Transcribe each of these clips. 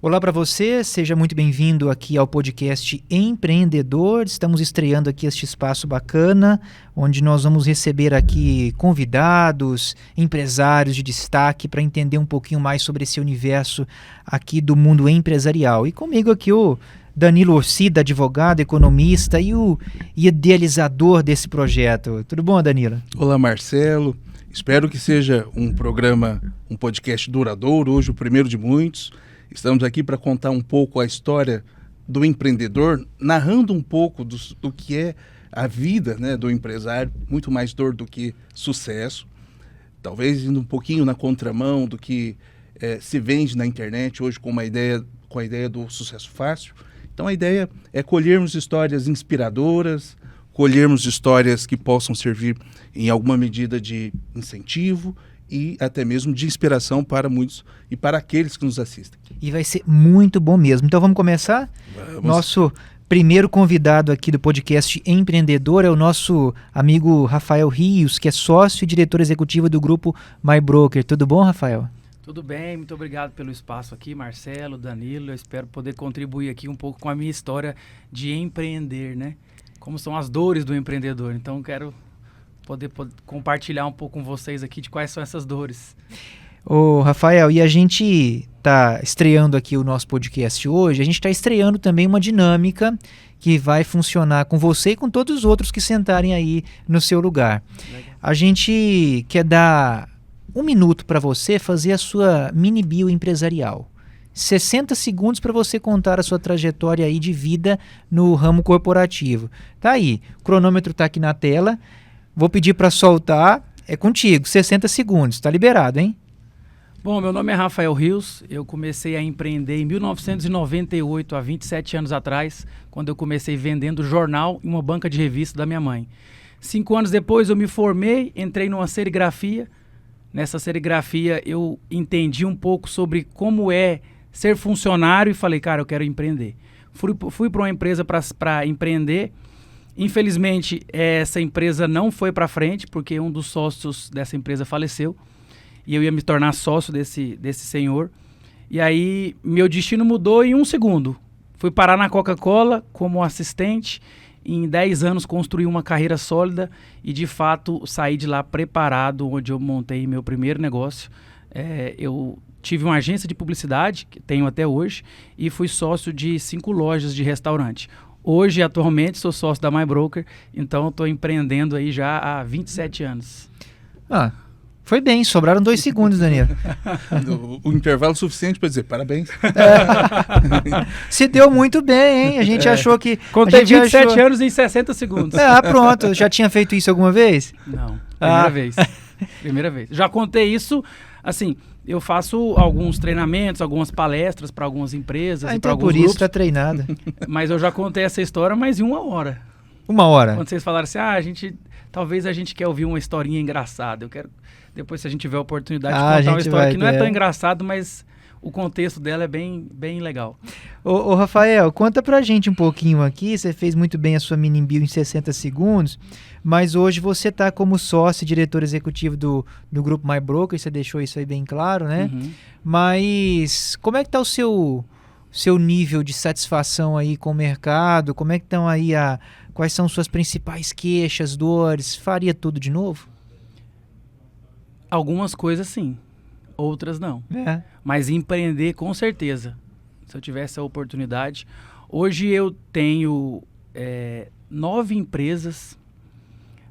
Olá para você, seja muito bem-vindo aqui ao podcast Empreendedor. Estamos estreando aqui este espaço bacana, onde nós vamos receber aqui convidados, empresários de destaque para entender um pouquinho mais sobre esse universo aqui do mundo empresarial. E comigo aqui o Danilo Orcida, advogado, economista e o idealizador desse projeto. Tudo bom, Danilo? Olá, Marcelo. Espero que seja um podcast duradouro, hoje o primeiro de muitos. Estamos aqui para contar um pouco a história do empreendedor, narrando um pouco do que é a vida, né, do empresário, muito mais dor do que sucesso. Talvez indo um pouquinho na contramão do que se vende na internet hoje com a ideia do sucesso fácil. Então a ideia é colhermos histórias inspiradoras, colhermos histórias que possam servir em alguma medida de incentivo e até mesmo de inspiração para muitos e para aqueles que nos assistem. E vai ser muito bom mesmo. Então vamos começar? Vamos. Nosso primeiro convidado aqui do podcast Empreendedor é o nosso amigo Rafael Rios, que é sócio e diretor executivo do grupo MyBroker. Tudo bom, Rafael? Tudo bem, muito obrigado pelo espaço aqui, Marcelo, Danilo. Eu espero poder contribuir aqui um pouco com a minha história de empreender, né? Como são as dores do empreendedor. Então quero poder compartilhar um pouco com vocês aqui de quais são essas dores. Ô, Rafael, e a gente está estreando aqui o nosso podcast hoje, a gente está estreando também uma dinâmica que vai funcionar com você e com todos os outros que sentarem aí no seu lugar. Legal. A gente quer dar 1 minuto para você fazer a sua mini bio empresarial. 60 segundos para você contar a sua trajetória aí de vida no ramo corporativo. Tá aí, o cronômetro está aqui na tela. Vou pedir para soltar, é contigo, 60 segundos, tá liberado, hein? Bom, meu nome é Rafael Rios, eu comecei a empreender em 1998, há 27 anos atrás, quando eu comecei vendendo jornal em uma banca de revista da minha mãe. 5 anos depois eu me formei, entrei numa serigrafia. Nessa serigrafia eu entendi um pouco sobre como é ser funcionário e falei, cara, eu quero empreender. Fui para uma empresa para empreender. Infelizmente, essa empresa não foi para frente, porque um dos sócios dessa empresa faleceu. E eu ia me tornar sócio desse senhor. E aí, meu destino mudou em 1 segundo. Fui parar na Coca-Cola como assistente. Em 10 anos, construí uma carreira sólida. E, de fato, saí de lá preparado, onde eu montei meu primeiro negócio. Eu tive uma agência de publicidade, que tenho até hoje, e fui sócio de 5 lojas de restaurante. Hoje, atualmente, sou sócio da MyBroker, então estou empreendendo aí já há 27 anos. Foi bem, sobraram 2 segundos, Danilo. O intervalo suficiente para dizer parabéns. Se deu muito bem, hein? A gente achou que... Contei 27 anos em 60 segundos. Pronto. Já tinha feito isso alguma vez? Não, primeira vez. Primeira vez. Já contei isso, assim... Eu faço alguns treinamentos, algumas palestras para algumas empresas e para alguns grupos. Por isso está treinada. Mas eu já contei essa história, mas em 1 hora. 1 hora? Quando vocês falaram assim, talvez a gente quer ouvir uma historinha engraçada. Eu quero, depois se a gente tiver a oportunidade de contar uma história que não é tão engraçada, mas o contexto dela é bem, bem legal. Ô Rafael, conta pra gente um pouquinho aqui, você fez muito bem a sua mini bio em 60 segundos, mas hoje você está como sócio e diretor executivo do grupo MyBroker, você deixou isso aí bem claro, né? Uhum. Mas como é que está o seu nível de satisfação aí com o mercado? Como é que estão aí quais são suas principais queixas, dores? Faria tudo de novo? Algumas coisas sim, outras não. Mas empreender com certeza, se eu tivesse a oportunidade. Hoje eu tenho 9 empresas.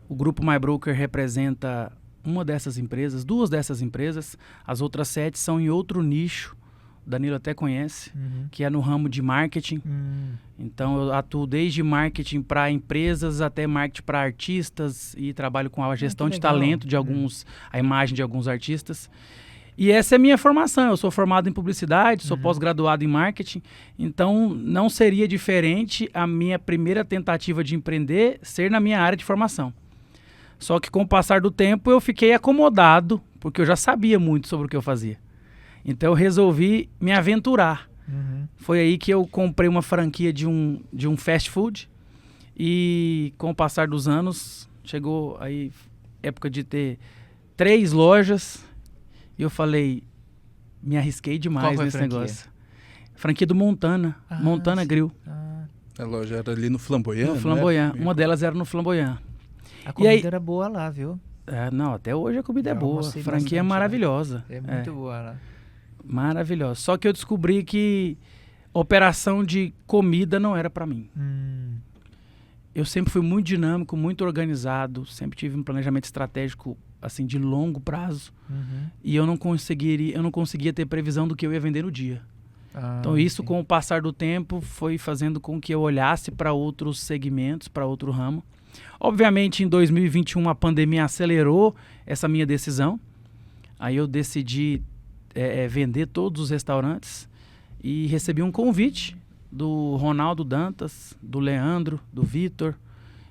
O grupo MyBroker representa uma dessas empresas, 2 dessas empresas. As outras 7 são em outro nicho, o Danilo até conhece, que é no ramo de marketing. Então eu atuo desde marketing para empresas até marketing para artistas e trabalho com a gestão de talento de a imagem de alguns artistas. E essa é a minha formação. Eu sou formado em publicidade, sou pós-graduado em marketing, então não seria diferente a minha primeira tentativa de empreender ser na minha área de formação. Só que com o passar do tempo eu fiquei acomodado, porque eu já sabia muito sobre o que eu fazia. Então eu resolvi me aventurar. Foi aí que eu comprei uma franquia de um fast food e com o passar dos anos chegou aí época de ter 3 lojas. E eu falei, me arrisquei demais nesse negócio. Franquia do Montana. Montana sim. Grill. A loja era ali no Flamboyant, No Flamboyant. Uma delas era no Flamboyant. A comida era boa lá, viu? Não, até hoje a comida é boa. A franquia é maravilhosa. É muito boa lá. Maravilhosa. Só que eu descobri que operação de comida não era para mim. Eu sempre fui muito dinâmico, muito organizado, sempre tive um planejamento estratégico assim de longo prazo. E eu não conseguia ter previsão do que eu ia vender no dia. Então isso, com o passar do tempo, foi fazendo com que eu olhasse para outros segmentos, para outro ramo. Obviamente, em 2021, a pandemia acelerou essa minha decisão. Aí eu decidi vender todos os restaurantes e recebi um convite do Ronaldo Dantas, do Leandro, do Vitor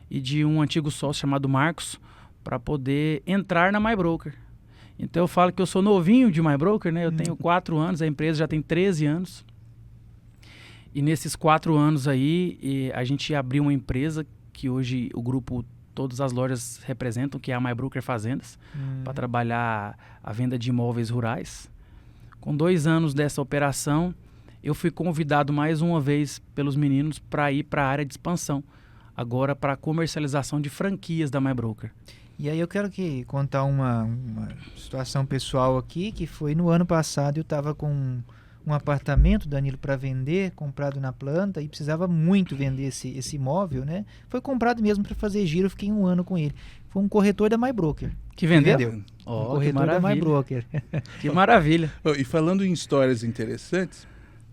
e de um antigo sócio chamado Marcos para poder entrar na MyBroker. Então eu falo que eu sou novinho de MyBroker, né? Eu tenho 4 anos, a empresa já tem 13 anos. E nesses 4 anos aí, a gente abriu uma empresa que hoje o grupo, todas as lojas representam, que é a MyBroker Fazendas, para trabalhar a venda de imóveis rurais. Com 2 anos dessa operação, eu fui convidado mais uma vez pelos meninos para ir para a área de expansão, agora para a comercialização de franquias da MyBroker. E aí eu quero contar uma situação pessoal aqui, que foi no ano passado. Eu estava com um apartamento, Danilo, para vender, comprado na planta, e precisava muito vender esse imóvel, né? Foi comprado mesmo para fazer giro, eu fiquei 1 ano com ele. Foi um corretor da MyBroker. Que vendeu? Um corretor da MyBroker. Que maravilha. E falando em histórias interessantes,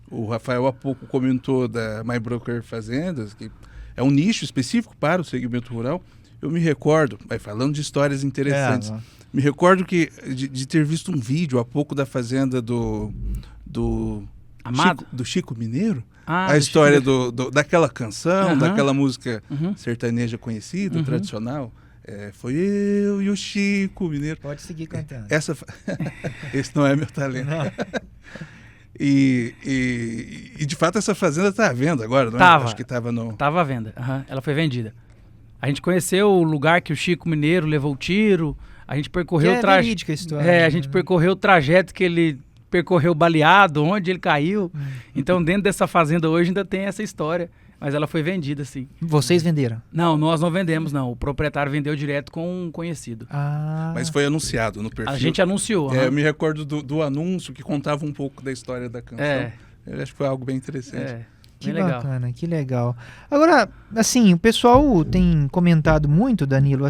o Rafael há pouco comentou da MyBroker Fazendas, que é um nicho específico para o segmento rural. Eu me recordo, falando de histórias interessantes, me recordo de ter visto um vídeo há pouco da fazenda do Chico Mineiro, a história daquela canção, daquela música sertaneja conhecida, tradicional. Foi eu e o Chico Mineiro. Pode seguir cantando. Esse não é meu talento. Não. E de fato essa fazenda está à venda agora, não é? Acho que estava à venda, ela foi vendida. A gente conheceu o lugar que o Chico Mineiro levou o tiro, a gente percorreu verídica a história. A gente percorreu o trajeto que ele percorreu baleado, onde ele caiu. Então dentro dessa fazenda hoje ainda tem essa história, mas ela foi vendida, sim. Vocês venderam? Não, nós não vendemos, não. O proprietário vendeu direto com um conhecido. Mas foi anunciado no perfil. A gente anunciou. Eu me recordo do anúncio que contava um pouco da história da canção. Eu acho que foi algo bem interessante. Que bacana, que legal. Agora, assim, o pessoal tem comentado muito, Danilo,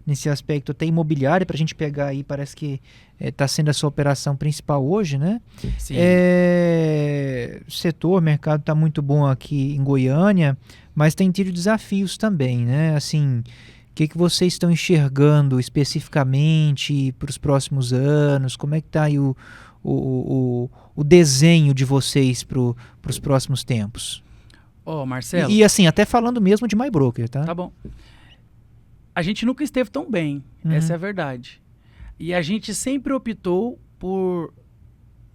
nesse aspecto até imobiliário, para a gente pegar aí, parece que está sendo a sua operação principal hoje, né? Sim. O setor, o mercado está muito bom aqui em Goiânia, mas tem tido desafios também, né? Assim, o que vocês estão enxergando especificamente para os próximos anos? Como é que está aí o desenho de vocês para os próximos tempos? Marcelo. E assim, até falando mesmo de MyBroker, tá? Tá bom. A gente nunca esteve tão bem, essa é a verdade. E a gente sempre optou por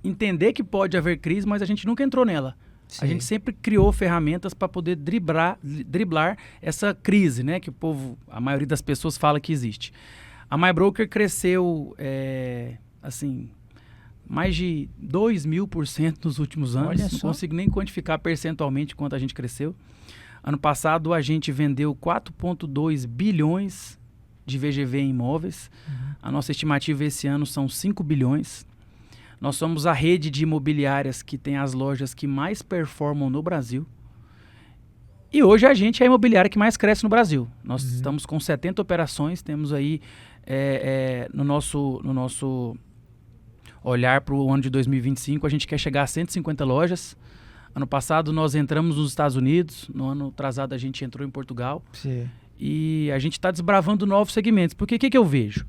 entender que pode haver crise, mas a gente nunca entrou nela. Sim. A gente sempre criou ferramentas para poder driblar essa crise, né? Que a maioria das pessoas fala que existe. A MyBroker cresceu, assim, mais de 2.000% nos últimos anos. Não consigo nem quantificar percentualmente quanto a gente cresceu. Ano passado a gente vendeu 4,2 bilhões de VGV em imóveis. A nossa estimativa esse ano são 5 bilhões. Nós somos a rede de imobiliárias que tem as lojas que mais performam no Brasil. E hoje a gente é a imobiliária que mais cresce no Brasil. Nós estamos com 70 operações, temos aí no nosso olhar para o ano de 2025, a gente quer chegar a 150 lojas. Ano passado nós entramos nos Estados Unidos, no ano atrasado a gente entrou em Portugal. Sim. E a gente está desbravando novos segmentos. Porque o que eu vejo?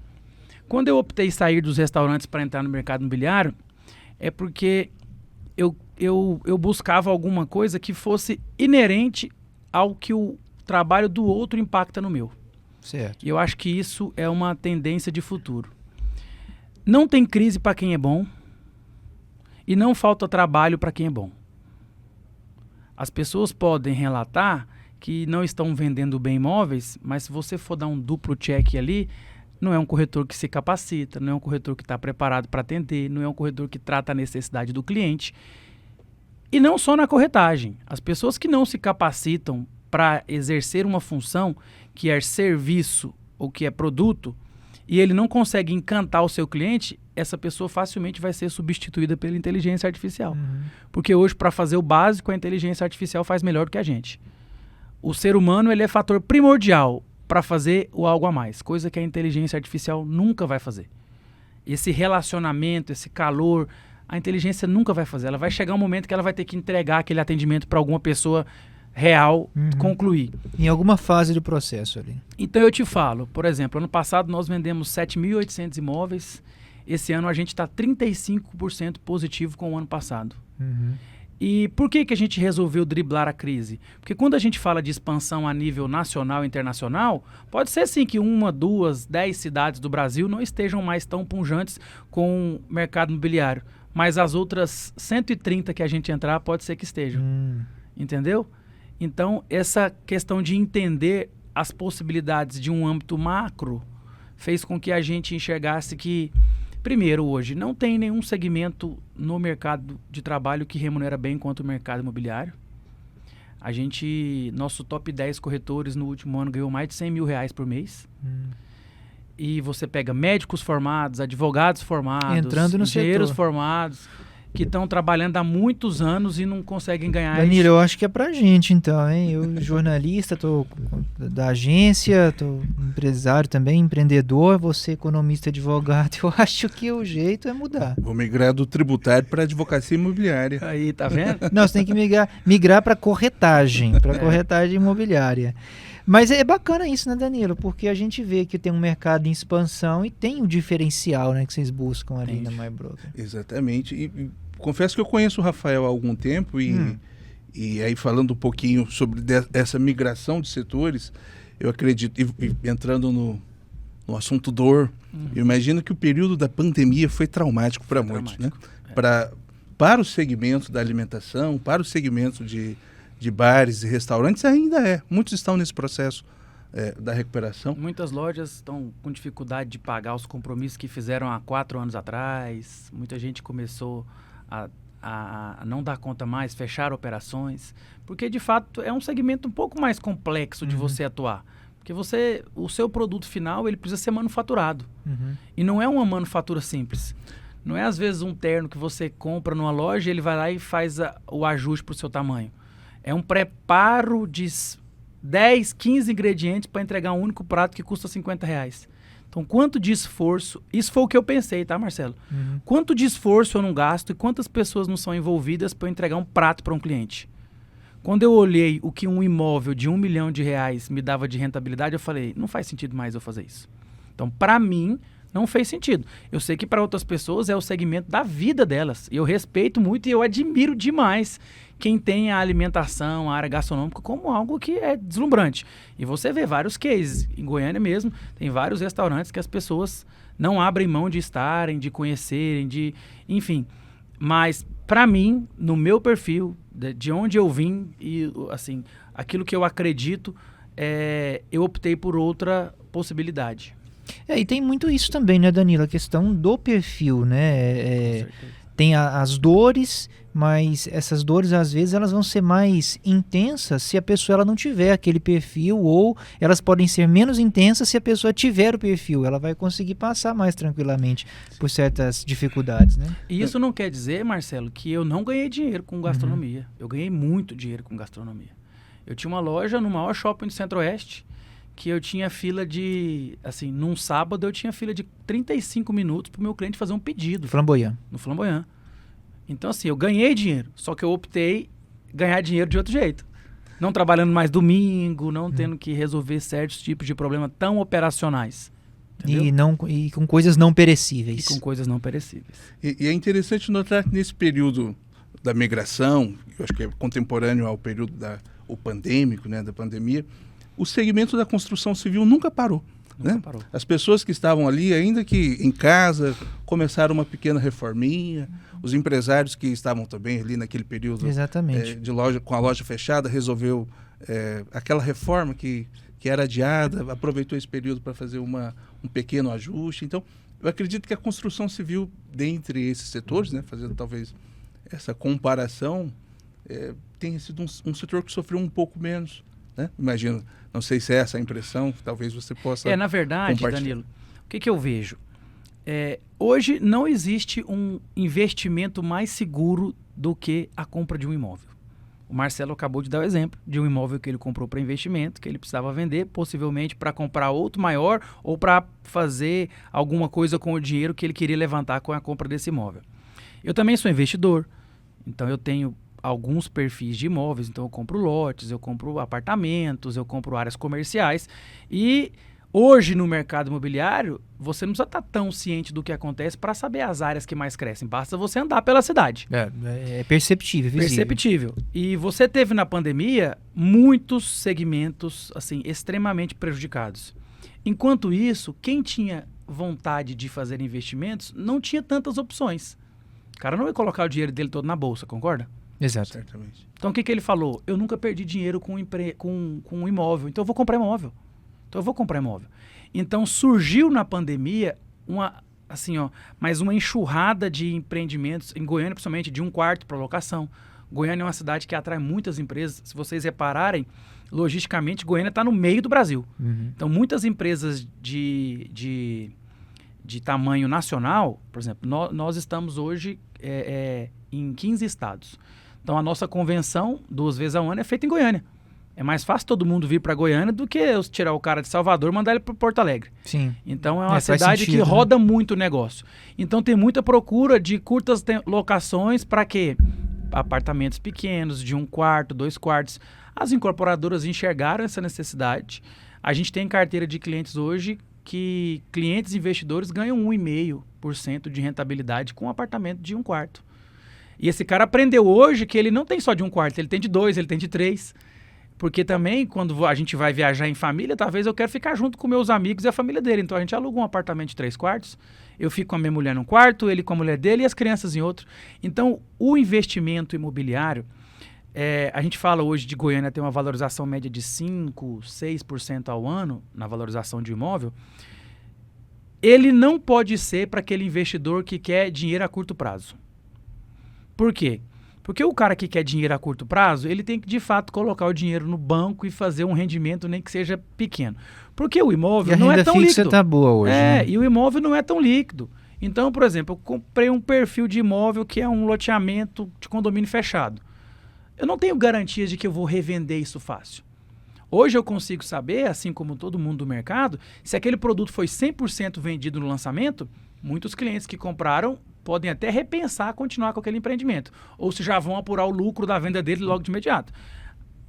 Quando eu optei sair dos restaurantes para entrar no mercado imobiliário, é porque eu buscava alguma coisa que fosse inerente ao que o trabalho do outro impacta no meu. Certo. E eu acho que isso é uma tendência de futuro. Não tem crise para quem é bom e não falta trabalho para quem é bom. As pessoas podem relatar que não estão vendendo bem imóveis, mas se você for dar um duplo check ali, não é um corretor que se capacita, não é um corretor que está preparado para atender, não é um corretor que trata a necessidade do cliente. E não só na corretagem. As pessoas que não se capacitam para exercer uma função que é serviço ou que é produto, e ele não consegue encantar o seu cliente, essa pessoa facilmente vai ser substituída pela inteligência artificial. Porque hoje, para fazer o básico, a inteligência artificial faz melhor do que a gente. O ser humano, ele é fator primordial para fazer o algo a mais, coisa que a inteligência artificial nunca vai fazer. Esse relacionamento, esse calor, a inteligência nunca vai fazer. Ela vai chegar um momento que ela vai ter que entregar aquele atendimento para alguma pessoa real, concluir. Em alguma fase do processo ali. Então eu te falo, por exemplo, ano passado nós vendemos 7.800 imóveis, esse ano a gente está 35% positivo com o ano passado. E por que a gente resolveu driblar a crise? Porque quando a gente fala de expansão a nível nacional e internacional, pode ser sim que 1, 2, 10 cidades do Brasil não estejam mais tão pujantes com o mercado imobiliário. Mas as outras 130 que a gente entrar, pode ser que estejam. Entendeu? Então, essa questão de entender as possibilidades de um âmbito macro fez com que a gente enxergasse que, primeiro, hoje, não tem nenhum segmento no mercado de trabalho que remunera bem quanto o mercado imobiliário. Nosso top 10 corretores no último ano ganhou mais de R$100 mil por mês. E você pega médicos formados, advogados formados, entrando no engenheiros setor. formados, que estão trabalhando há muitos anos e não conseguem ganhar. Danilo, eu acho que é pra gente então, hein? Eu, jornalista, tô da agência, tô empresário também, empreendedor, você economista, advogado, eu acho que o jeito é mudar. Vou migrar do tributário para advocacia imobiliária. Aí, tá vendo? Não, você tem que migrar para corretagem, corretagem imobiliária. Mas é bacana isso, né, Danilo? Porque a gente vê que tem um mercado em expansão e tem um diferencial, né, que vocês buscam ali na MyBroker. Exatamente. E confesso que eu conheço o Rafael há algum tempo e aí falando um pouquinho sobre essa migração de setores, eu acredito, e entrando no assunto dor, eu imagino que o período da pandemia foi traumático para muitos, né? Para o segmento da alimentação, para o segmento de bares e restaurantes ainda é. Muitos estão nesse processo da recuperação. Muitas lojas estão com dificuldade de pagar os compromissos que fizeram há 4 anos atrás. Muita gente começou a não dar conta mais, fechar operações. Porque, de fato, é um segmento um pouco mais complexo de você atuar. Porque o seu produto final ele precisa ser manufaturado. E não é uma manufatura simples. Não é, às vezes, um terno que você compra numa loja e ele vai lá e faz o ajuste para o seu tamanho. É um preparo de 10, 15 ingredientes para entregar um único prato que custa R$50. Então, quanto de esforço... Isso foi o que eu pensei, tá, Marcelo? Quanto de esforço eu não gasto e quantas pessoas não são envolvidas para eu entregar um prato para um cliente? Quando eu olhei o que um imóvel de R$1 milhão me dava de rentabilidade, eu falei, não faz sentido mais eu fazer isso. Então, para mim, não fez sentido. Eu sei que para outras pessoas é o segmento da vida delas. Eu respeito muito e eu admiro demais quem tem a alimentação, a área gastronômica como algo que é deslumbrante. E você vê vários cases. Em Goiânia mesmo, tem vários restaurantes que as pessoas não abrem mão de estarem, de conhecerem, enfim. Mas, para mim, no meu perfil, de onde eu vim e, assim, aquilo que eu acredito, eu optei por outra possibilidade. E tem muito isso também, né, Danilo? A questão do perfil, né? Tem as dores, mas essas dores, às vezes, elas vão ser mais intensas se a pessoa ela não tiver aquele perfil, ou elas podem ser menos intensas se a pessoa tiver o perfil. Ela vai conseguir passar mais tranquilamente por certas dificuldades, né? E isso não quer dizer, Marcelo, que eu não ganhei dinheiro com gastronomia. Eu ganhei muito dinheiro com gastronomia. Eu tinha uma loja no maior shopping do Centro-Oeste, que eu tinha fila de, assim, num sábado eu tinha fila de 35 minutos para o meu cliente fazer um pedido. Flamboyant. No Flamboyant. Então, assim, eu ganhei dinheiro, só que eu optei ganhar dinheiro de outro jeito. Não trabalhando mais domingo, não tendo que resolver certos tipos de problemas tão operacionais. E com coisas não perecíveis. E com coisas não perecíveis. E é interessante notar que nesse período da migração, eu acho que é contemporâneo ao período o pandêmico, né, da pandemia, o segmento da construção civil nunca parou. Nunca parou. As pessoas que estavam ali, ainda que em casa, começaram uma pequena reforminha. Os empresários que estavam também ali naquele período de loja, com a loja fechada, resolveu aquela reforma que era adiada, aproveitou esse período para fazer um pequeno ajuste. Então, eu acredito que a construção civil, dentre esses setores, né, fazendo talvez essa comparação, tenha sido um setor que sofreu um pouco menos, né? Imagino, não sei se é essa a impressão, que talvez você possa na verdade, Danilo, o que eu vejo? Hoje não existe um investimento mais seguro do que a compra de um imóvel. O Marcelo acabou de dar o exemplo de um imóvel que ele comprou para investimento, que ele precisava vender, possivelmente para comprar outro maior ou para fazer alguma coisa com o dinheiro que ele queria levantar com a compra desse imóvel. Eu também sou investidor, então eu tenho alguns perfis de imóveis, então eu compro lotes, eu compro apartamentos, eu compro áreas comerciais e hoje no mercado imobiliário você não precisa estar tão ciente do que acontece para saber as áreas que mais crescem, basta você andar pela cidade. É perceptível, visível. Perceptível. E você teve na pandemia muitos segmentos assim extremamente prejudicados. Enquanto isso, quem tinha vontade de fazer investimentos não tinha tantas opções. O cara não ia colocar o dinheiro dele todo na bolsa, concorda? Exato. Certamente. Então o que ele falou? Eu nunca perdi dinheiro com um imóvel, então eu vou comprar imóvel. Então surgiu na pandemia mais uma enxurrada de empreendimentos, em Goiânia principalmente, de um quarto para locação. Goiânia é uma cidade que atrai muitas empresas. Se vocês repararem, logisticamente, Goiânia está no meio do Brasil. Uhum. Então muitas empresas de tamanho nacional, por exemplo, nós estamos hoje em 15 estados. Então a nossa convenção, 2 vezes ao ano, é feita em Goiânia. É mais fácil todo mundo vir para Goiânia do que eu tirar o cara de Salvador e mandar ele para Porto Alegre. Sim. Então é uma cidade que roda muito negócio. Então tem muita procura de curtas locações para quê? Apartamentos pequenos, de 1 quarto, 2 quartos. As incorporadoras enxergaram essa necessidade. A gente tem carteira de clientes hoje que clientes investidores ganham 1,5% de rentabilidade com um apartamento de 1 quarto. E esse cara aprendeu hoje que ele não tem só de 1 quarto, ele tem de 2, ele tem de 3. Porque também, quando a gente vai viajar em família, talvez eu quero ficar junto com meus amigos e a família dele. Então, a gente aluga um apartamento de 3 quartos, eu fico com a minha mulher num quarto, ele com a mulher dele e as crianças em outro. Então, o investimento imobiliário, a gente fala hoje de Goiânia ter uma valorização média de 5%, 6% ao ano na valorização de imóvel. Ele não pode ser para aquele investidor que quer dinheiro a curto prazo. Por quê? Porque o cara que quer dinheiro a curto prazo, ele tem que, de fato, colocar o dinheiro no banco e fazer um rendimento, nem que seja pequeno. Porque o imóvel não é tão líquido. A renda fixa está boa hoje. Né? E o imóvel não é tão líquido. Então, por exemplo, eu comprei um perfil de imóvel que é um loteamento de condomínio fechado. Eu não tenho garantias de que eu vou revender isso fácil. Hoje eu consigo saber, assim como todo mundo do mercado, se aquele produto foi 100% vendido no lançamento, muitos clientes que compraram podem até repensar continuar com aquele empreendimento. Ou se já vão apurar o lucro da venda dele logo de imediato.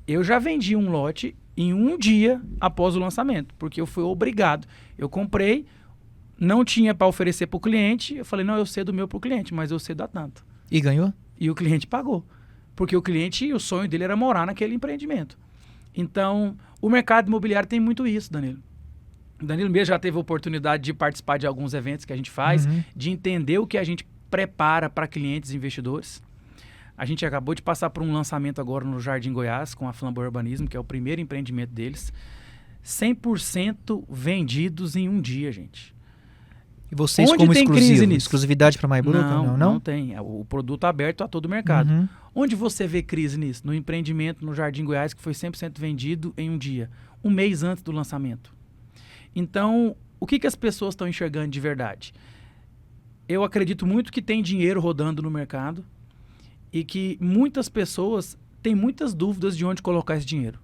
Eu já vendi um lote em 1 dia após o lançamento, porque eu fui obrigado. Eu comprei, não tinha para oferecer para o cliente, eu falei, não, eu cedo o meu para o cliente, mas eu cedo a tanto. E ganhou? E o cliente pagou. Porque o cliente, o sonho dele era morar naquele empreendimento. Então, o mercado imobiliário tem muito isso, Danilo. O Danilo mesmo já teve a oportunidade de participar de alguns eventos que a gente faz, de entender o que a gente prepara para clientes e investidores. A gente acabou de passar por um lançamento agora no Jardim Goiás, com a Flamboy Urbanismo, que é o primeiro empreendimento deles. 100% vendidos em 1 dia, gente. E vocês Onde como tem crise nisso? Exclusividade para MyBroker? Não tem. É o produto aberto a todo o mercado. Onde você vê crise nisso? No empreendimento no Jardim Goiás, que foi 100% vendido em 1 dia. 1 mês antes do lançamento. Então, o que as pessoas estão enxergando de verdade? Eu acredito muito que tem dinheiro rodando no mercado e que muitas pessoas têm muitas dúvidas de onde colocar esse dinheiro.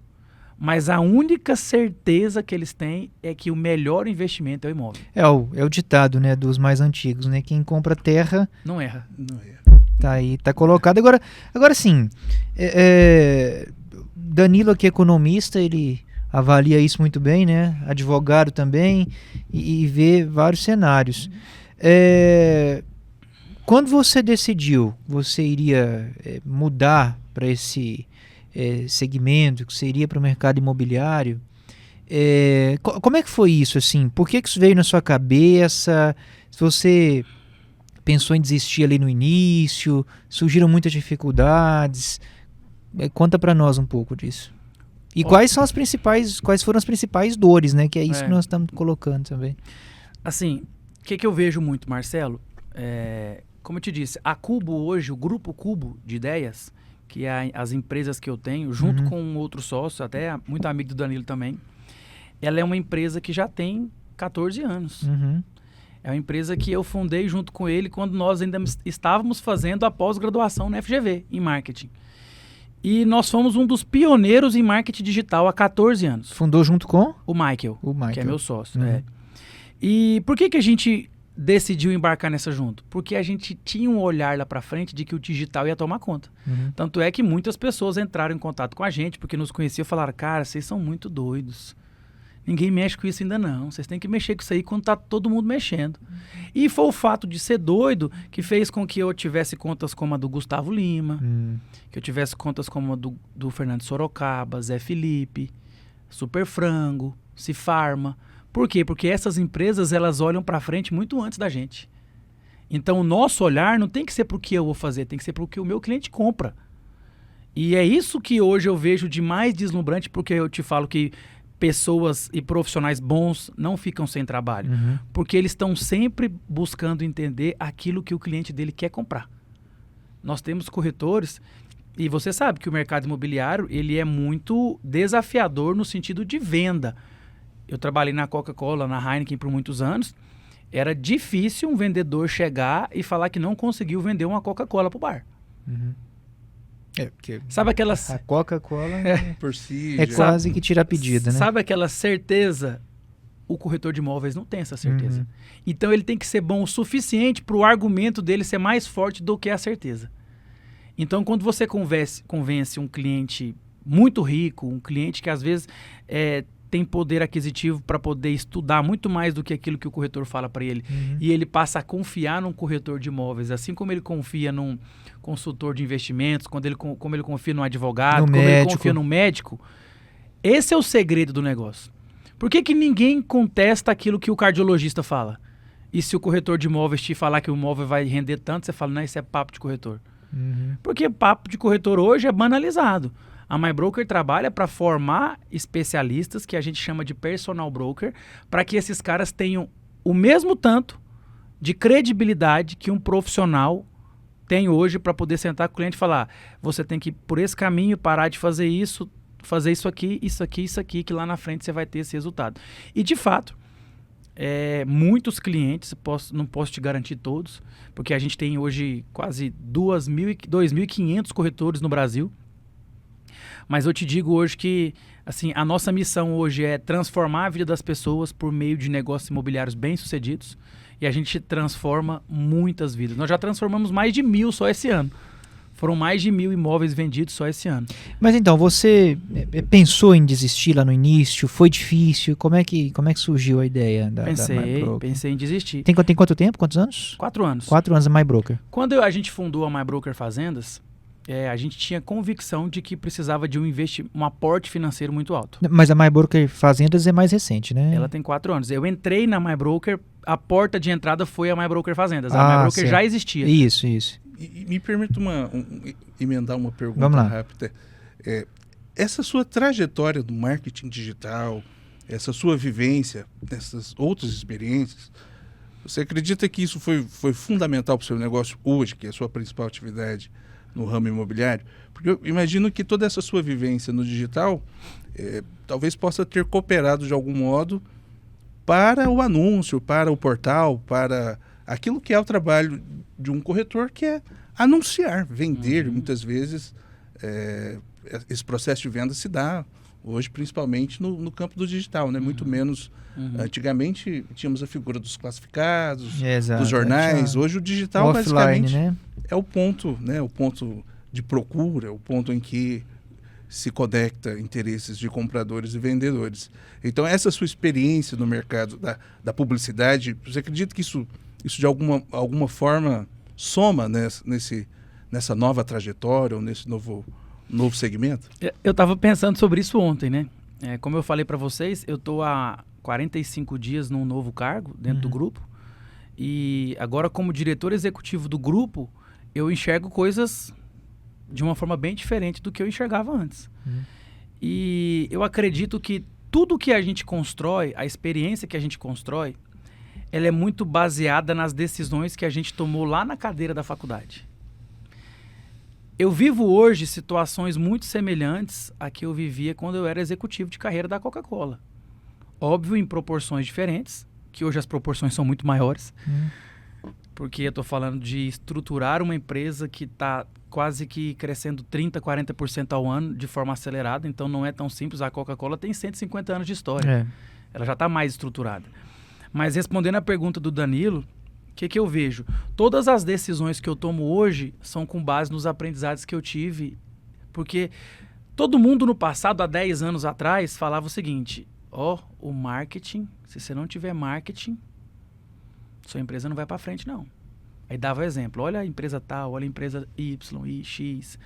Mas a única certeza que eles têm é que o melhor investimento é o imóvel. É o ditado, né, dos mais antigos, né? Quem compra terra... Não erra. Tá aí, tá colocado. Agora sim, Danilo aqui é economista, ele avalia isso muito bem, né? Advogado também, e vê vários cenários. Quando você decidiu, você iria mudar para esse segmento, que seria para o mercado imobiliário, como é que foi isso, assim? Por que isso veio na sua cabeça? Se você pensou em desistir ali no início, surgiram muitas dificuldades, conta para nós um pouco disso. E quais foram as principais dores, né? Que é isso que nós estamos colocando também. Assim, o que eu vejo muito, Marcelo? Como eu te disse, a Cubo hoje, o Grupo Cubo de Ideias, que é as empresas que eu tenho, junto com um outro sócio, até muito amigo do Danilo também, ela é uma empresa que já tem 14 anos. É uma empresa que eu fundei junto com ele quando nós ainda estávamos fazendo a pós-graduação na FGV, em marketing. E nós fomos um dos pioneiros em marketing digital há 14 anos. Fundou junto com? O Michael, que é meu sócio. E por que a gente decidiu embarcar nessa junto? Porque a gente tinha um olhar lá para frente de que o digital ia tomar conta. Tanto é que muitas pessoas entraram em contato com a gente, porque nos conheciam e falaram, cara, vocês são muito doidos. Ninguém mexe com isso ainda não. Vocês têm que mexer com isso aí quando tá todo mundo mexendo. E foi o fato de ser doido que fez com que eu tivesse contas como a do Gustavo Lima, que eu tivesse contas como a do Fernando Sorocaba, Zé Felipe, Super Frango, Cifarma. Por quê? Porque essas empresas, elas olham para frente muito antes da gente. Então, o nosso olhar não tem que ser para o que eu vou fazer, tem que ser para o que o meu cliente compra. E é isso que hoje eu vejo de mais deslumbrante, porque eu te falo que pessoas e profissionais bons não ficam sem trabalho, porque eles estão sempre buscando entender aquilo que o cliente dele quer comprar. Nós temos corretores, e você sabe que o mercado imobiliário ele é muito desafiador no sentido de venda. Eu trabalhei na Coca-Cola, na Heineken por muitos anos, era difícil um vendedor chegar e falar que não conseguiu vender uma Coca-Cola pro bar. Sabe aquelas... A Coca-Cola por si, é quase que tira a pedida, né? Sabe aquela certeza? O corretor de imóveis não tem essa certeza. Então ele tem que ser bom o suficiente para o argumento dele ser mais forte do que a certeza. Então quando você convence um cliente muito rico, um cliente que às vezes tem poder aquisitivo para poder estudar muito mais do que aquilo que o corretor fala para ele, e ele passa a confiar num corretor de imóveis, assim como ele confia num consultor de investimentos, como ele confia num advogado, como ele confia num médico, esse é o segredo do negócio. Por que ninguém contesta aquilo que o cardiologista fala? E se o corretor de imóveis te falar que o imóvel vai render tanto, você fala, não, isso é papo de corretor. Porque papo de corretor hoje é banalizado. A MyBroker trabalha para formar especialistas, que a gente chama de personal broker, para que esses caras tenham o mesmo tanto de credibilidade que um profissional tem hoje para poder sentar com o cliente e falar, você tem que ir por esse caminho, parar de fazer isso aqui, isso aqui, que lá na frente você vai ter esse resultado. E de fato, muitos clientes, não posso te garantir todos, porque a gente tem hoje quase 2.500 corretores no Brasil. Mas eu te digo hoje que assim, a nossa missão hoje é transformar a vida das pessoas por meio de negócios imobiliários bem-sucedidos, e a gente transforma muitas vidas. Nós já transformamos mais de 1.000 só esse ano. Foram mais de 1.000 imóveis vendidos só esse ano. Mas então, você pensou em desistir lá no início? Foi difícil? Como é que surgiu a ideia da MyBroker? Pensei em desistir. Tem quanto tempo? Quantos anos? 4 anos. 4 anos a MyBroker. Quando a gente fundou a MyBroker Fazendas, a gente tinha convicção de que precisava de um aporte financeiro muito alto. Mas a MyBroker Fazendas é mais recente, né? Ela tem 4 anos. Eu entrei na MyBroker, a porta de entrada foi a MyBroker Fazendas. A MyBroker certo. Já existia. Isso. E me permita emendar uma pergunta rápida. Essa sua trajetória do marketing digital, essa sua vivência, essas outras experiências, você acredita que isso foi fundamental para o seu negócio hoje, que é a sua principal atividade no ramo imobiliário? Porque eu imagino que toda essa sua vivência no digital talvez possa ter cooperado de algum modo para o anúncio, para o portal, para aquilo que é o trabalho de um corretor, que é anunciar, vender. Muitas vezes esse processo de venda se dá hoje principalmente no campo do digital, né? Muito menos. Antigamente tínhamos a figura dos classificados, dos jornais. Hoje o digital offline, basicamente né? É o ponto, né? O ponto de procura, o ponto em que se conecta interesses de compradores e vendedores. Então, essa sua experiência no mercado da publicidade, você acredita que isso de alguma forma soma nessa nova trajetória ou nesse novo segmento? Eu estava pensando sobre isso ontem, né? Como eu falei para vocês, eu estou há 45 dias num novo cargo dentro do grupo, e agora como diretor executivo do grupo, eu enxergo coisas de uma forma bem diferente do que eu enxergava antes. E eu acredito que tudo que a gente constrói, a experiência que a gente constrói, ela é muito baseada nas decisões que a gente tomou lá na cadeira da faculdade. eu vivo hoje situações muito semelhantes a que eu vivia quando eu era executivo de carreira da Coca-Cola. Óbvio, em proporções diferentes, que hoje as proporções são muito maiores, porque eu estou falando de estruturar uma empresa que está quase que crescendo 30%, 40% ao ano de forma acelerada, então não é tão simples. A Coca-Cola tem 150 anos de história, ela já está mais estruturada. Mas respondendo a pergunta do Danilo, o que eu vejo? Todas as decisões que eu tomo hoje são com base nos aprendizados que eu tive, porque todo mundo no passado, há 10 anos atrás, falava o seguinte: o marketing, se você não tiver marketing, sua empresa não vai para frente, não. Aí dava o exemplo, olha a empresa tal, olha a empresa Y, I, X.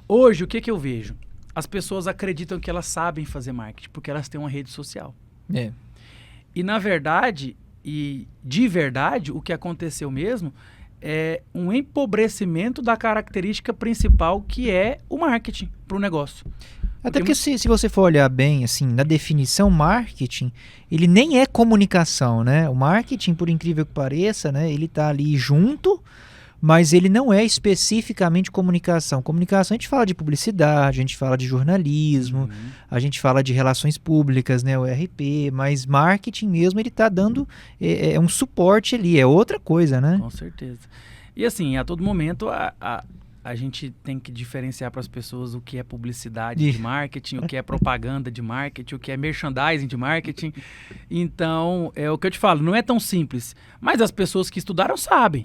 Hoje, o que eu vejo? As pessoas acreditam que elas sabem fazer marketing, porque elas têm uma rede social. E na verdade, e de verdade, o que aconteceu mesmo é um empobrecimento da característica principal, que é o marketing para o negócio. Até porque se você for olhar bem, assim, na definição, marketing, ele nem é comunicação, né? O marketing, por incrível que pareça, né, ele tá ali junto, mas ele não é especificamente comunicação. Comunicação, a gente fala de publicidade, a gente fala de jornalismo, a gente fala de relações públicas, né, o RP, mas marketing mesmo, ele tá dando um suporte ali, é outra coisa, né? Com certeza. E assim, a todo momento, a gente tem que diferenciar para as pessoas o que é publicidade de marketing, o que é propaganda de marketing, o que é merchandising de marketing. Então, é o que eu te falo, não é tão simples. Mas as pessoas que estudaram sabem.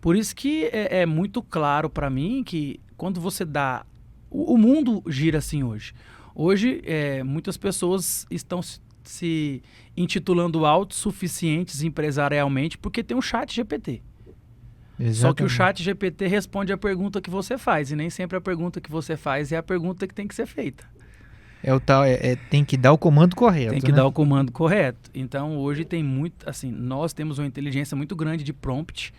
Por isso que é muito claro para mim que quando você dá... O mundo gira assim hoje. Hoje, muitas pessoas estão se intitulando autossuficientes empresarialmente porque tem um chat GPT. Exatamente. Só que o chat GPT responde a pergunta que você faz, e nem sempre a pergunta que você faz é a pergunta que tem que ser feita. Tem que dar o comando correto. Tem que dar o comando correto. Então, hoje tem muito, assim, nós temos uma inteligência muito grande de prompt,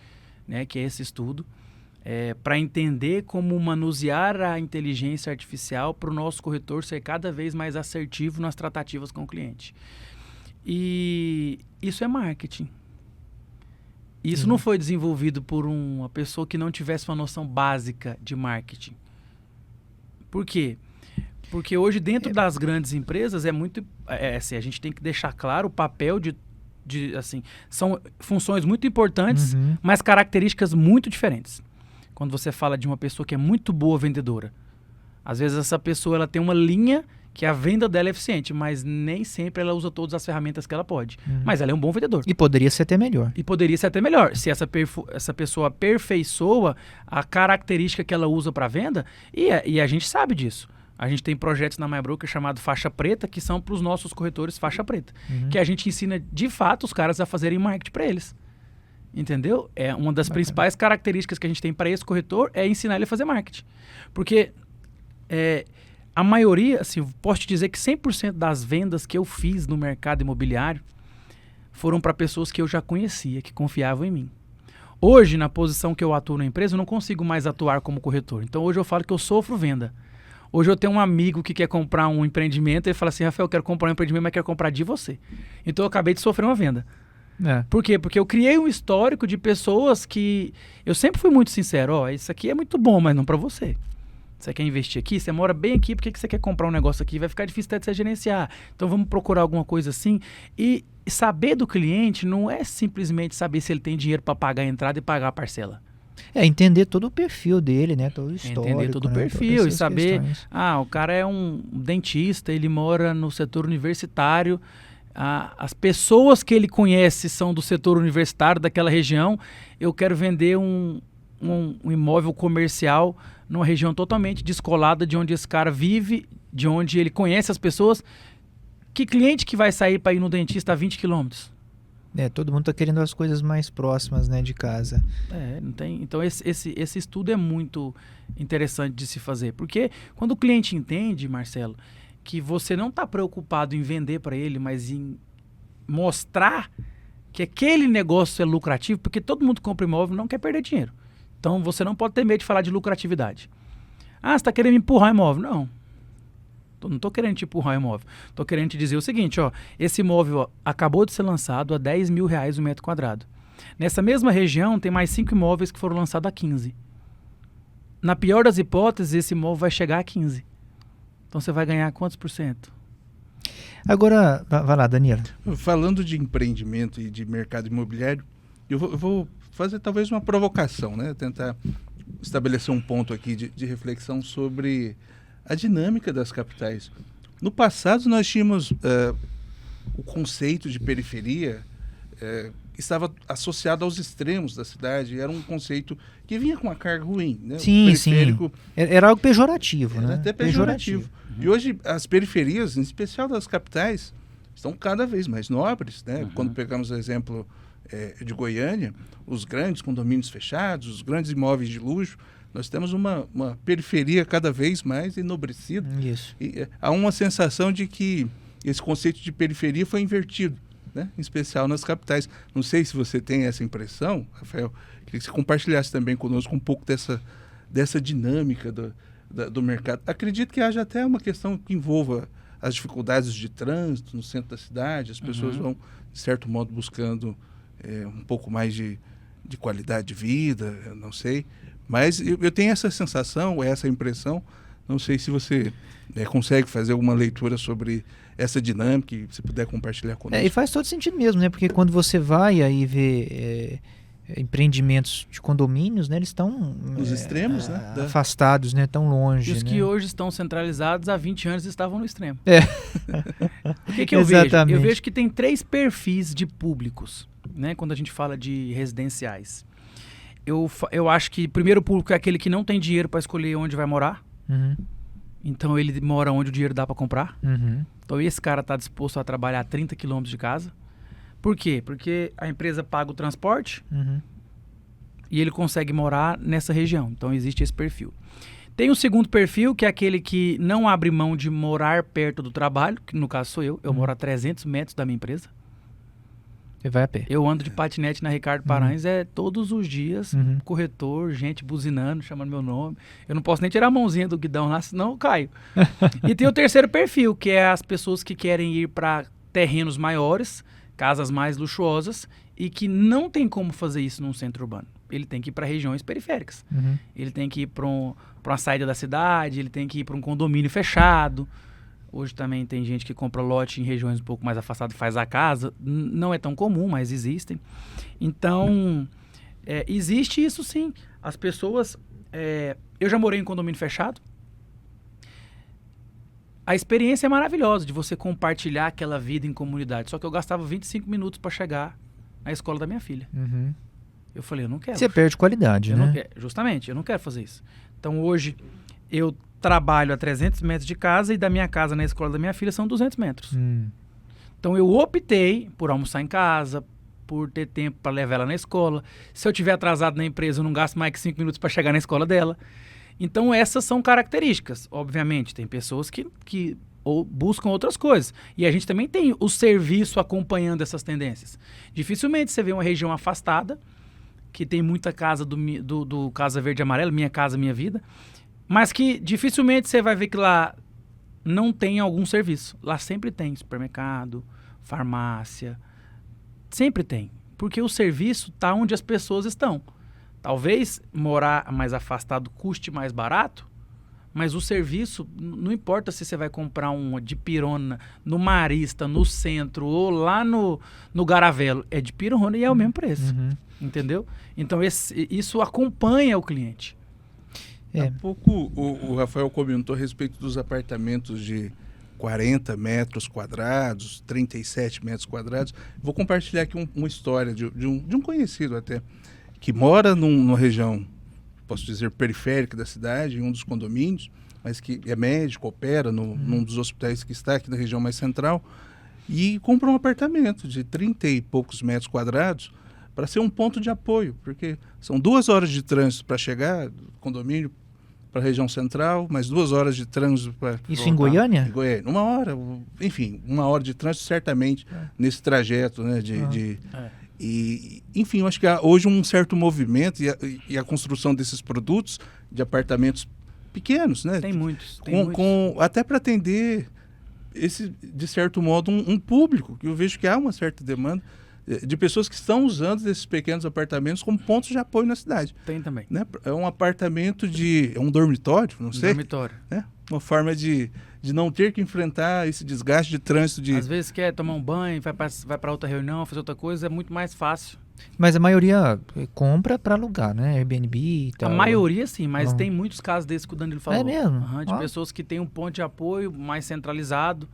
né, que é esse estudo, para entender como manusear a inteligência artificial para o nosso corretor ser cada vez mais assertivo nas tratativas com o cliente. E isso é marketing. Isso não foi desenvolvido por uma pessoa que não tivesse uma noção básica de marketing. Por quê? Porque hoje, dentro das grandes empresas, assim, a gente tem que deixar claro o papel assim, são funções muito importantes, mas características muito diferentes. Quando você fala de uma pessoa que é muito boa vendedora, às vezes essa pessoa ela tem uma linha que a venda dela é eficiente, mas nem sempre ela usa todas as ferramentas que ela pode. Mas ela é um bom vendedor. E poderia ser até melhor. Se essa pessoa aperfeiçoa a característica que ela usa para venda, e a gente sabe disso. A gente tem projetos na MyBroker chamado Faixa Preta, que são para os nossos corretores Faixa Preta. Que a gente ensina, de fato, os caras a fazerem marketing para eles. Entendeu? É uma das principais características que a gente tem para esse corretor é ensinar ele a fazer marketing. Porque... a maioria, assim, posso te dizer que 100% das vendas que eu fiz no mercado imobiliário foram para pessoas que eu já conhecia, que confiavam em mim. Hoje, na posição que eu atuo na empresa, eu não consigo mais atuar como corretor. Então, hoje eu falo que eu sofro venda. Hoje eu tenho um amigo que quer comprar um empreendimento e ele fala assim: Rafael, eu quero comprar um empreendimento, mas quero comprar de você. Então, eu acabei de sofrer uma venda. Por quê? Porque eu criei um histórico de pessoas que... Eu sempre fui muito sincero: isso aqui é muito bom, mas não para você. Você quer investir aqui? Você mora bem aqui, por que você quer comprar um negócio aqui? Vai ficar difícil até de você gerenciar. Então vamos procurar alguma coisa assim. E saber do cliente não é simplesmente saber se ele tem dinheiro para pagar a entrada e pagar a parcela. Entender todo o perfil dele, né? Todo o histórico. Entender todo o perfil e saber... o cara é um dentista, ele mora no setor universitário. As pessoas que ele conhece são do setor universitário daquela região. Eu quero vender um imóvel comercial numa região totalmente descolada de onde esse cara vive, de onde ele conhece as pessoas. Que cliente que vai sair para ir no dentista a 20 quilômetros? Todo mundo está querendo as coisas mais próximas, né, de casa. Não tem. Então esse estudo é muito interessante de se fazer, porque quando o cliente entende, Marcelo, que você não está preocupado em vender para ele, mas em mostrar que aquele negócio é lucrativo, porque todo mundo que compra imóvel não quer perder dinheiro. Então, você não pode ter medo de falar de lucratividade. Você está querendo me empurrar o imóvel? Não. Não estou querendo te empurrar o imóvel. Estou querendo te dizer o seguinte, esse imóvel acabou de ser lançado a R$10 mil o metro quadrado. Nessa mesma região, tem mais 5 imóveis que foram lançados a 15. Na pior das hipóteses, esse imóvel vai chegar a 15%. Então você vai ganhar quantos por cento? Agora, vai lá, Danilo. Falando de empreendimento e de mercado imobiliário, eu vou fazer talvez uma provocação, né? Tentar estabelecer um ponto aqui de reflexão sobre a dinâmica das capitais. No passado, nós tínhamos o conceito de periferia estava associado aos extremos da cidade. Era um conceito que vinha com uma carga ruim, né? Sim, sim. Era algo pejorativo, era né? Até pejorativo. E hoje as periferias, em especial das capitais, estão cada vez mais nobres, né? Quando pegamos o exemplo de Goiânia, os grandes condomínios fechados, os grandes imóveis de luxo, nós temos uma periferia cada vez mais enobrecida. Isso. E há uma sensação de que esse conceito de periferia foi invertido, né? Em especial nas capitais. Não sei se você tem essa impressão, Rafael. Queria que você compartilhasse também conosco um pouco dessa dinâmica do mercado. Acredito que haja até uma questão que envolva as dificuldades de trânsito no centro da cidade. As pessoas vão, de certo modo, buscando um pouco mais de qualidade de vida, eu não sei. Mas eu tenho essa sensação, essa impressão. Não sei se você consegue fazer alguma leitura sobre essa dinâmica e se puder compartilhar conosco. E faz todo sentido mesmo, né? Porque quando você vai aí ver empreendimentos de condomínios, né? Eles estão nos extremos, né? Afastados, né? Tão longe. E os né? que hoje estão centralizados há 20 anos estavam no extremo. O que eu Exatamente. vejo? Eu vejo que tem 3 perfis de públicos, né? Quando a gente fala de residenciais. Eu acho que o primeiro público é aquele que não tem dinheiro para escolher onde vai morar. Então ele mora onde o dinheiro dá para comprar. Então esse cara está disposto a trabalhar a 30 quilômetros de casa. Por quê? Porque a empresa paga o transporte e ele consegue morar nessa região. Então existe esse perfil. Tem o segundo perfil, que é aquele que não abre mão de morar perto do trabalho, que no caso sou eu. Eu moro a 300 metros da minha empresa. Você vai a pé. Eu ando de patinete na Ricardo Paranhos todos os dias, corretor, gente buzinando, chamando meu nome. Eu não posso nem tirar a mãozinha do guidão lá, senão eu caio. E tem o terceiro perfil, que é as pessoas que querem ir para terrenos maiores, casas mais luxuosas, e que não tem como fazer isso num centro urbano. Ele tem que ir para regiões periféricas. Ele tem que ir para uma saída da cidade, ele tem que ir para um condomínio fechado. Hoje também tem gente que compra lote em regiões um pouco mais afastadas e faz a casa. Não é tão comum, mas existem. Então, existe isso sim. As pessoas... eu já morei em condomínio fechado. A experiência é maravilhosa de você compartilhar aquela vida em comunidade. Só que eu gastava 25 minutos para chegar na escola da minha filha. Eu falei, eu não quero. Você perde qualidade, né? Justamente, eu não quero fazer isso. Então, hoje, eu trabalho a 300 metros de casa e da minha casa na escola da minha filha são 200 metros. Então eu optei por almoçar em casa, por ter tempo para levar ela na escola. Se eu tiver atrasado na empresa, eu não gasto mais que 5 minutos para chegar na escola dela. Então essas são características. Obviamente, tem pessoas que buscam outras coisas. E a gente também tem o serviço acompanhando essas tendências. Dificilmente você vê uma região afastada, que tem muita casa do Casa Verde e Amarelo, Minha Casa Minha Vida, mas que dificilmente você vai ver que lá não tem algum serviço. Lá sempre tem supermercado, farmácia, sempre tem. Porque o serviço está onde as pessoas estão. Talvez morar mais afastado custe mais barato, mas o serviço, não importa se você vai comprar uma de pirona no Marista, no centro ou lá no Garavelo, é de pirona e é o mesmo preço. Entendeu? Então isso acompanha o cliente. Há pouco o Rafael comentou a respeito dos apartamentos de 40 metros quadrados, 37 metros quadrados. Vou compartilhar aqui uma história de um conhecido até, que mora numa região, posso dizer, periférica da cidade, em um dos condomínios, mas que é médico, opera num dos hospitais que está aqui na região mais central, e compra um apartamento de 30 e poucos metros quadrados para ser um ponto de apoio, porque são 2 horas de trânsito para chegar do condomínio para a região central, mais 2 horas de trânsito para... Isso em Goiânia? Em Goiânia. 1 hora, enfim, 1 hora de trânsito certamente nesse trajeto, né? E, enfim, eu acho que há hoje um certo movimento e a construção desses produtos de apartamentos pequenos, né? Tem muitos. Até para atender de certo modo, um público, que eu vejo que há uma certa demanda de pessoas que estão usando esses pequenos apartamentos como pontos de apoio na cidade. Tem também. Né? É um apartamento é um dormitório, não sei. Dormitório. Né? Uma forma de não ter que enfrentar esse desgaste de trânsito. Às vezes quer tomar um banho, vai para outra reunião, fazer outra coisa, é muito mais fácil. Mas a maioria compra para alugar, né? Airbnb e tal. A maioria sim, mas tem muitos casos desses que o Danilo falou. É mesmo? De pessoas que têm um ponto de apoio mais centralizado.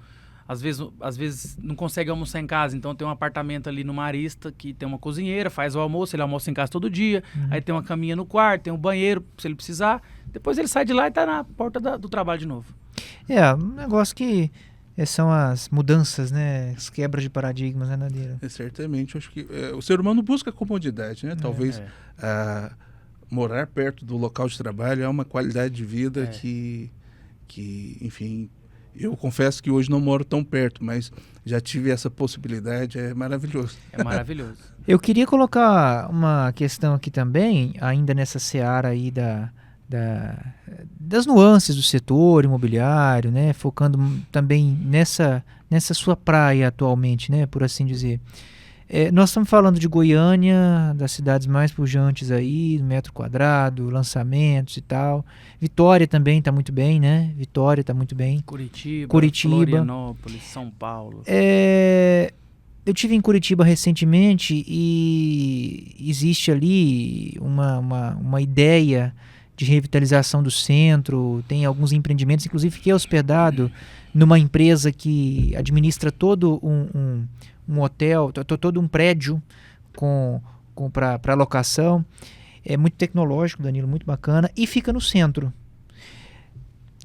Às vezes não consegue almoçar em casa, então tem um apartamento ali no Marista que tem uma cozinheira, faz o almoço, ele almoça em casa todo dia, aí tem uma caminha no quarto, tem um banheiro se ele precisar, depois ele sai de lá e está na porta do trabalho de novo. Um negócio que são as mudanças, né? As quebras de paradigmas, né, Nadeira? Certamente, eu acho que o ser humano busca comodidade, né? Talvez morar perto do local de trabalho é uma qualidade de vida que, enfim... Eu confesso que hoje não moro tão perto, mas já tive essa possibilidade, é maravilhoso. É maravilhoso. Eu queria colocar uma questão aqui também, ainda nessa seara aí das nuances do setor imobiliário, né? Focando também nessa sua praia atualmente, né? Por assim dizer. Nós estamos falando de Goiânia, das cidades mais pujantes aí, metro quadrado, lançamentos e tal. Vitória também está muito bem, né? Vitória está muito bem. Curitiba, Florianópolis, São Paulo. Eu estive em Curitiba recentemente e existe ali uma ideia de revitalização do centro. Tem alguns empreendimentos, inclusive fiquei hospedado numa empresa que administra todo um hotel, todo um prédio para locação. É muito tecnológico, Danilo, muito bacana. E fica no centro.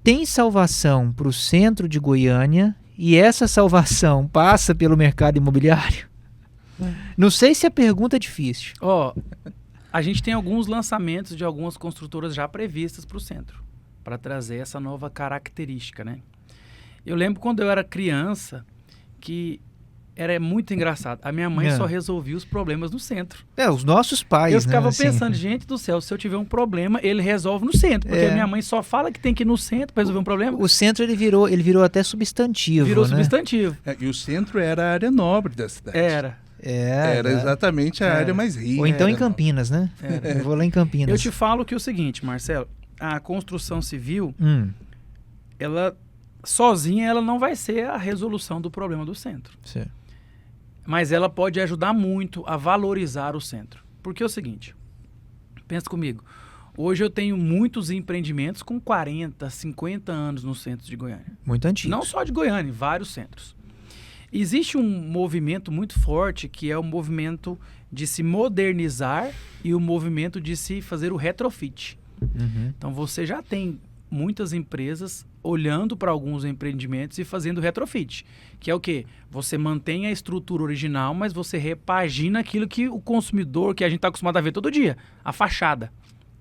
Tem salvação para o centro de Goiânia e essa salvação passa pelo mercado imobiliário? Não sei se a pergunta é difícil. A gente tem alguns lançamentos de algumas construtoras já previstas para o centro, para trazer essa nova característica, né? Eu lembro quando eu era criança que era muito engraçado. A minha mãe só resolvia os problemas no centro. Os nossos pais, eu ficava né, pensando, gente do céu, se eu tiver um problema, ele resolve no centro. Porque a minha mãe só fala que tem que ir no centro para resolver um problema. O centro ele virou até substantivo. Virou, né? Substantivo. E o centro era a área nobre da cidade. Era exatamente a área mais rica. Ou então em Campinas, né? Eu vou lá em Campinas. Eu te falo que é o seguinte, Marcelo, a construção civil, ela sozinha ela não vai ser a resolução do problema do centro. Sim. Mas ela pode ajudar muito a valorizar o centro. Porque é o seguinte, pensa comigo, hoje eu tenho muitos empreendimentos com 40, 50 anos no centro de Goiânia. Muito antigo. Não só de Goiânia, em vários centros. Existe um movimento muito forte que é o movimento de se modernizar e o movimento de se fazer o retrofit. Então você já tem muitas empresas olhando para alguns empreendimentos e fazendo retrofit, que é o quê? Você mantém a estrutura original, mas você repagina aquilo que o consumidor, que a gente está acostumado a ver todo dia, a fachada,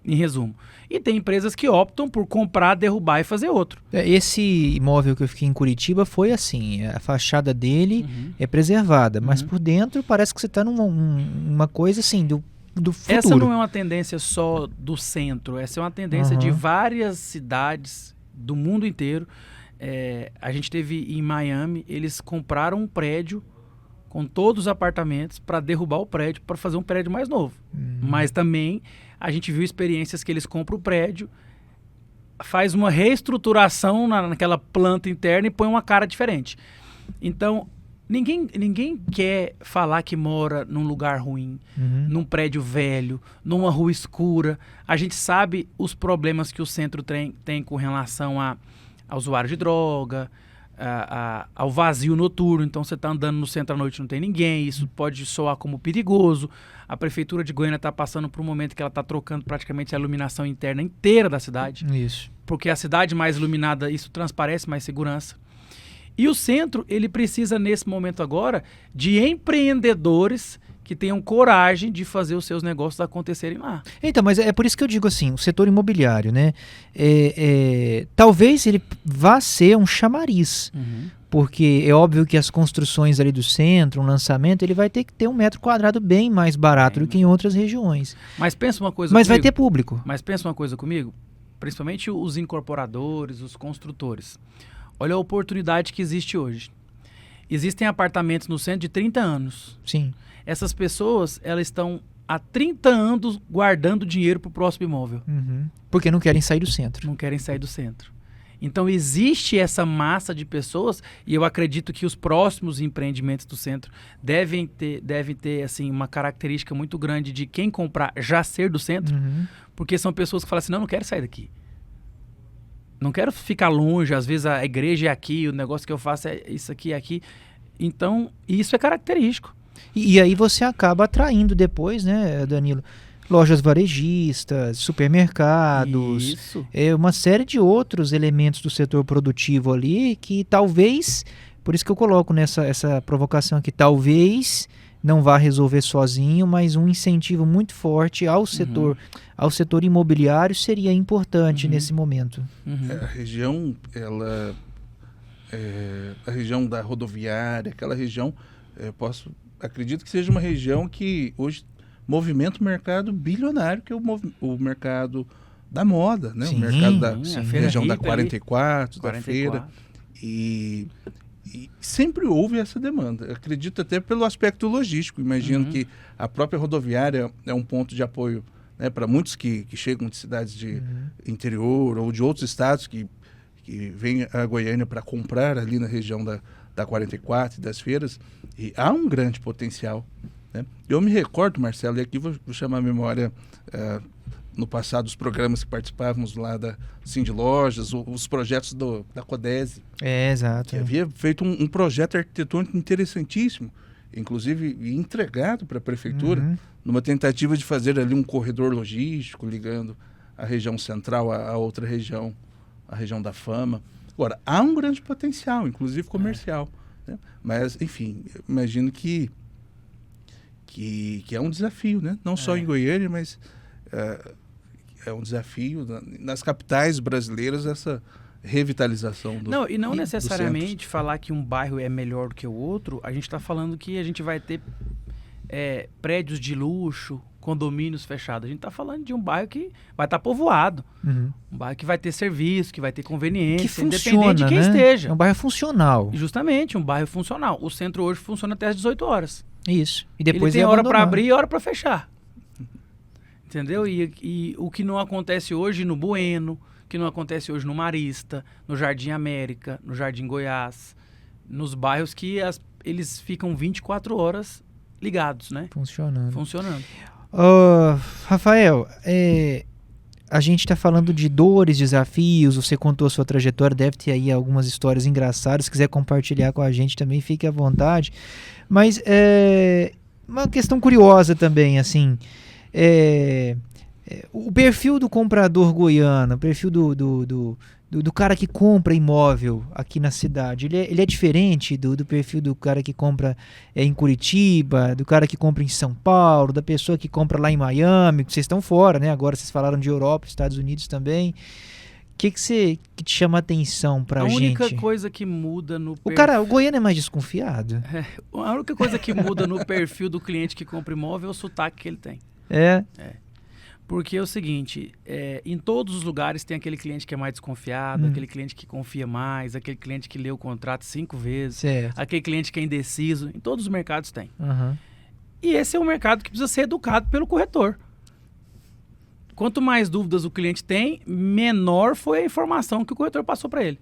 em resumo. E tem empresas que optam por comprar, derrubar e fazer outro. Esse imóvel que eu fiquei em Curitiba foi assim, a fachada dele é preservada, mas por dentro parece que você está numa coisa assim, do futuro. Essa não é uma tendência só do centro, essa é uma tendência de várias cidades do mundo inteiro. A gente teve em Miami, eles compraram um prédio com todos os apartamentos para derrubar o prédio, para fazer um prédio mais novo. Mas também a gente viu experiências que eles compram o prédio, faz uma reestruturação naquela planta interna e põe uma cara diferente. Então, ninguém quer falar que mora num lugar ruim, num prédio velho, numa rua escura. A gente sabe os problemas que o centro tem com relação a usuário de droga, ao vazio noturno. Então você está andando no centro à noite e não tem ninguém, isso pode soar como perigoso. A prefeitura de Goiânia está passando por um momento que ela está trocando praticamente a iluminação interna inteira da cidade. Isso. Porque a cidade mais iluminada, isso transparece mais segurança. E o centro, ele precisa, nesse momento agora, de empreendedores que tenham coragem de fazer os seus negócios acontecerem lá. Então, mas é por isso que eu digo assim, o setor imobiliário, né? Talvez ele vá ser um chamariz, porque é óbvio que as construções ali do centro, um lançamento, ele vai ter que ter um metro quadrado bem mais barato do que em outras regiões. Mas pensa uma coisa Mas comigo, vai ter público. Mas pensa uma coisa comigo, principalmente os incorporadores, os construtores. Olha a oportunidade que existe hoje. Existem apartamentos no centro de 30 anos. Sim. Essas pessoas, elas estão há 30 anos guardando dinheiro para o próximo imóvel. Porque não querem sair do centro. Não querem sair do centro. Então existe essa massa de pessoas, e eu acredito que os próximos empreendimentos do centro devem ter assim, uma característica muito grande de quem comprar já ser do centro, porque são pessoas que falam assim, não quero sair daqui. Não quero ficar longe, às vezes a igreja é aqui, o negócio que eu faço é isso aqui e aqui. Então, isso é característico. E aí você acaba atraindo depois, né, Danilo? Lojas varejistas, supermercados, uma série de outros elementos do setor produtivo ali que talvez, por isso que eu coloco essa provocação aqui, talvez não vá resolver sozinho, mas um incentivo muito forte ao setor imobiliário seria importante nesse momento. A região, a região da rodoviária, aquela região, acredito que seja uma região que hoje movimenta o mercado bilionário, que é o mercado da moda, né? Sim, o mercado da região da Rica 44, da feira. E sempre houve essa demanda. Acredito até pelo aspecto logístico. Imagino que a própria rodoviária é um ponto de apoio, né, para muitos que chegam de cidades de interior ou de outros estados que vêm a Goiânia para comprar ali na região da 44 e das feiras. E há um grande potencial, né? Eu me recordo, Marcelo, e aqui vou chamar a memória, no passado, os programas que participávamos lá da Cindy Lojas, os projetos da Codese. Exato. Que havia feito um projeto arquitetônico interessantíssimo, inclusive entregado para a prefeitura, numa tentativa de fazer ali um corredor logístico, ligando a região central a outra região, a região da Fama. Agora, há um grande potencial, inclusive comercial, né? Mas, enfim, imagino que é um desafio, né? Não só em Goiânia, mas é um desafio nas capitais brasileiras, essa revitalização não necessariamente falar que um bairro é melhor do que o outro. A gente está falando que a gente vai ter prédios de luxo, condomínios fechados. A gente está falando de um bairro que vai estar povoado. Um bairro que vai ter serviço, que vai ter conveniência, que funciona, independente de quem esteja. É um bairro funcional. Justamente, um bairro funcional. O centro hoje funciona até às 18 horas. Isso. E depois ele tem hora para abrir e hora para fechar. Entendeu? E o que não acontece hoje no Bueno, que não acontece hoje no Marista, no Jardim América, no Jardim Goiás, nos bairros que eles ficam 24 horas ligados, né? Funcionando. Rafael, a gente está falando de dores, desafios, você contou a sua trajetória, deve ter aí algumas histórias engraçadas, se quiser compartilhar com a gente também, fique à vontade. Mas uma questão curiosa também, assim, o perfil do comprador goiano, o perfil do cara que compra imóvel aqui na cidade, ele é diferente do perfil do cara que compra em Curitiba, do cara que compra em São Paulo, da pessoa que compra lá em Miami, que vocês estão fora, né? Agora vocês falaram de Europa, Estados Unidos também. O que te chama a atenção pra gente? A única coisa que muda no o goiano é mais desconfiado? A única coisa que muda no perfil do cliente que compra imóvel é o sotaque que ele tem. Porque é o seguinte, em todos os lugares tem aquele cliente que é mais desconfiado, aquele cliente que confia mais, aquele cliente que lê o contrato 5 vezes, aquele cliente que é indeciso, em todos os mercados tem. E esse é um mercado que precisa ser educado pelo corretor. Quanto mais dúvidas o cliente tem, menor foi a informação que o corretor passou para ele.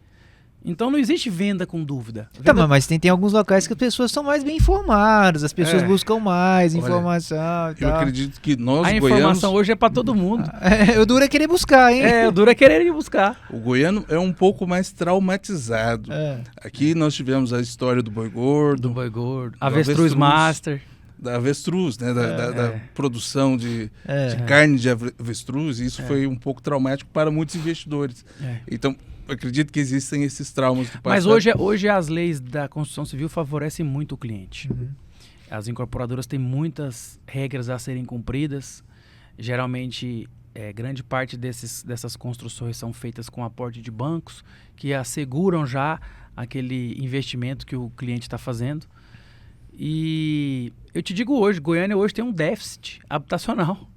Então não existe venda com dúvida. Mas tem alguns locais que as pessoas são mais bem informadas, as pessoas buscam mais informação e tal. Eu acredito que nós goianos... A informação hoje é para todo mundo. O duro é querer buscar, hein? O duro é querer ir buscar. O goiano é um pouco mais traumatizado. Aqui nós tivemos a história do boi gordo. Avestruz Master. Da avestruz, né? Da produção de carne de avestruz. E isso foi um pouco traumático para muitos investidores. Então, acredito que existem esses traumas do passado. Mas hoje as leis da construção civil favorecem muito o cliente. As incorporadoras têm muitas regras a serem cumpridas. Geralmente, grande parte dessas construções são feitas com aporte de bancos que asseguram já aquele investimento que o cliente está fazendo. E eu te digo hoje, Goiânia hoje tem um déficit habitacional.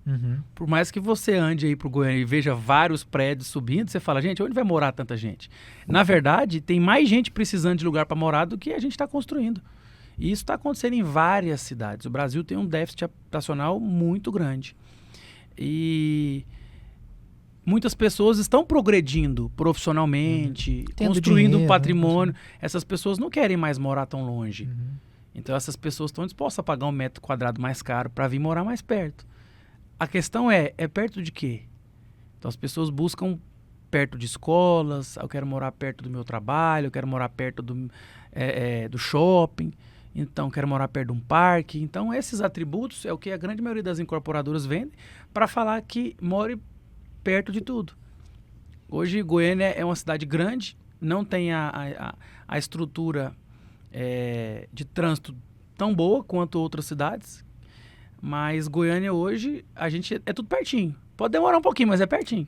Por mais que você ande aí pro Goiânia e veja vários prédios subindo, você fala, gente, onde vai morar tanta gente? Na verdade, tem mais gente precisando de lugar para morar do que a gente está construindo. E isso está acontecendo em várias cidades. O Brasil tem um déficit habitacional muito grande. E muitas pessoas estão progredindo profissionalmente, construindo dinheiro, um patrimônio. Essas pessoas não querem mais morar tão longe. Então essas pessoas estão dispostas a pagar um metro quadrado mais caro para vir morar mais perto. A questão é perto de quê? Então as pessoas buscam perto de escolas, eu quero morar perto do meu trabalho, eu quero morar perto do shopping, então quero morar perto de um parque. Então esses atributos é o que a grande maioria das incorporadoras vende para falar que more perto de tudo. Hoje Goiânia é uma cidade grande, não tem a estrutura de trânsito tão boa quanto outras cidades, mas Goiânia hoje, a gente é tudo pertinho. Pode demorar um pouquinho, mas é pertinho.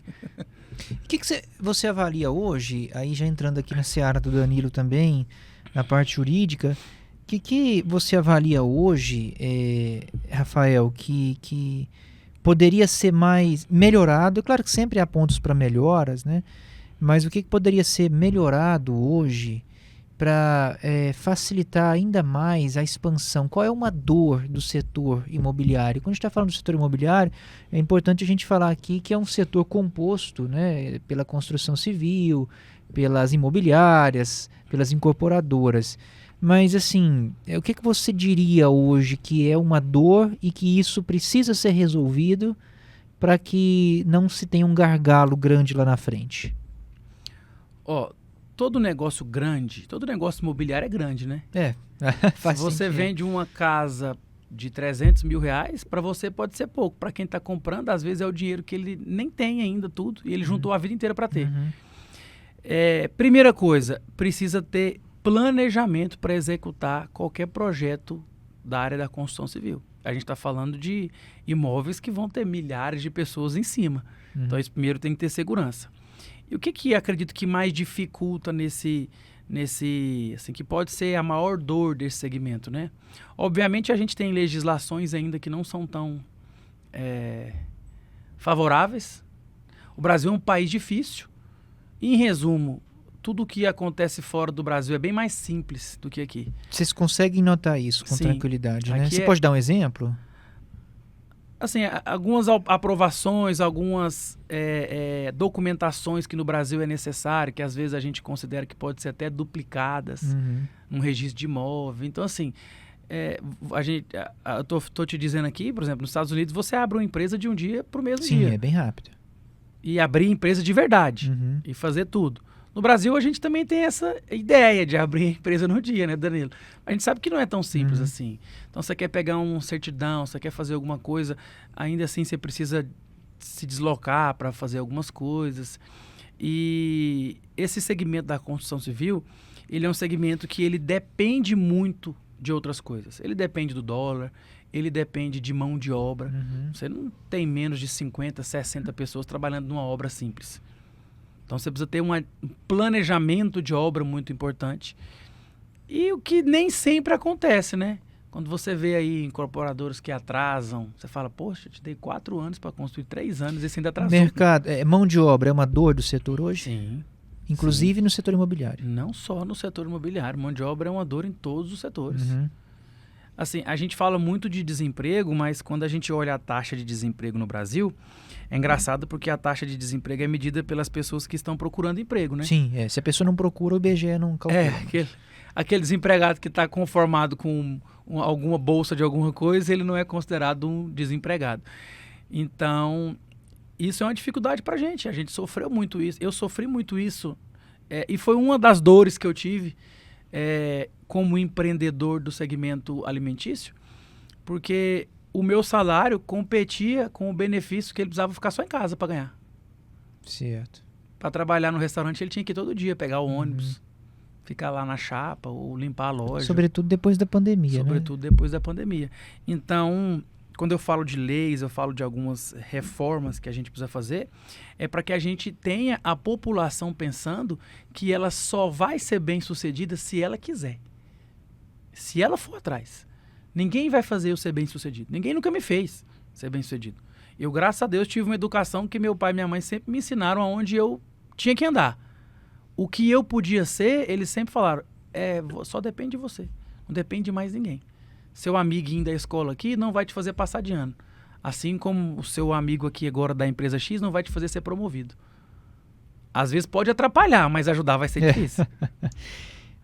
O que você avalia hoje, aí já entrando aqui na seara do Danilo também, na parte jurídica, o que você avalia hoje, Rafael, que poderia ser mais melhorado? Claro que sempre há pontos para melhoras, né? Mas o que poderia ser melhorado hoje para facilitar ainda mais a expansão? Qual é uma dor do setor imobiliário? Quando a gente está falando do setor imobiliário, é importante a gente falar aqui que é um setor composto, né, pela construção civil, pelas imobiliárias, pelas incorporadoras. Mas, assim, o que você diria hoje que é uma dor e que isso precisa ser resolvido para que não se tenha um gargalo grande lá na frente? Todo negócio grande, todo negócio imobiliário é grande, né? Faz Se você sentido. vende uma casa de 300 mil reais, para você pode ser pouco. Para quem está comprando, às vezes é o dinheiro que ele nem tem ainda tudo e ele juntou a vida inteira para ter. Primeira coisa, precisa ter planejamento para executar qualquer projeto da área da construção civil. A gente está falando de imóveis que vão ter milhares de pessoas em cima. Então, isso primeiro tem que ter segurança. E o que acredito que mais dificulta nesse assim, que pode ser a maior dor desse segmento, né? Obviamente a gente tem legislações ainda que não são tão favoráveis. O Brasil é um país difícil. Em resumo, tudo o que acontece fora do Brasil é bem mais simples do que aqui. Vocês conseguem notar isso com Sim. tranquilidade, né? Aqui Você pode dar um exemplo? Assim, algumas aprovações, algumas documentações que no Brasil é necessário, que às vezes a gente considera que pode ser até duplicadas num registro de imóvel. Então, assim, eu tô te dizendo aqui, por exemplo, nos Estados Unidos, você abre uma empresa de um dia para o mesmo dia. Sim, é bem rápido. E abrir empresa de verdade e fazer tudo. No Brasil, a gente também tem essa ideia de abrir a empresa no dia, né, Danilo? A gente sabe que não é tão simples assim. Então, você quer pegar um certidão, você quer fazer alguma coisa, ainda assim você precisa se deslocar para fazer algumas coisas. E esse segmento da construção civil, ele é um segmento que ele depende muito de outras coisas. Ele depende do dólar, ele depende de mão de obra. Você não tem menos de 50, 60 pessoas trabalhando numa obra simples. Então você precisa ter um planejamento de obra muito importante. E o que nem sempre acontece, né? Quando você vê aí incorporadores que atrasam, você fala, poxa, eu te dei 4 anos para construir 3 anos e você ainda atrasou. Mercado, mão de obra é uma dor do setor hoje? Sim. Inclusive no setor imobiliário? Não só no setor imobiliário. Mão de obra é uma dor em todos os setores. Assim, a gente fala muito de desemprego, mas quando a gente olha a taxa de desemprego no Brasil, é engraçado porque a taxa de desemprego é medida pelas pessoas que estão procurando emprego, né? Sim, se a pessoa não procura, o IBGE não calcula. Aquele desempregado que está conformado com alguma bolsa de alguma coisa, ele não é considerado um desempregado. Então, isso é uma dificuldade para a gente sofreu muito isso. Eu sofri muito isso e foi uma das dores que eu tive como empreendedor do segmento alimentício, porque o meu salário competia com o benefício que ele precisava ficar só em casa para ganhar. Certo. Para trabalhar no restaurante, ele tinha que ir todo dia, pegar o ônibus, ficar lá na chapa ou limpar a loja. Sobretudo depois da pandemia, Sobretudo depois da pandemia. Então, quando eu falo de leis, eu falo de algumas reformas que a gente precisa fazer, é para que a gente tenha a população pensando que ela só vai ser bem-sucedida se ela quiser. Se ela for atrás. Ninguém vai fazer eu ser bem-sucedido. Ninguém nunca me fez ser bem-sucedido. Eu, graças a Deus, tive uma educação que meu pai e minha mãe sempre me ensinaram aonde eu tinha que andar. O que eu podia ser, eles sempre falaram, só depende de você, não depende de mais ninguém. Seu amiguinho da escola aqui não vai te fazer passar de ano. Assim como o seu amigo aqui agora da empresa X não vai te fazer ser promovido. Às vezes pode atrapalhar, mas ajudar vai ser difícil.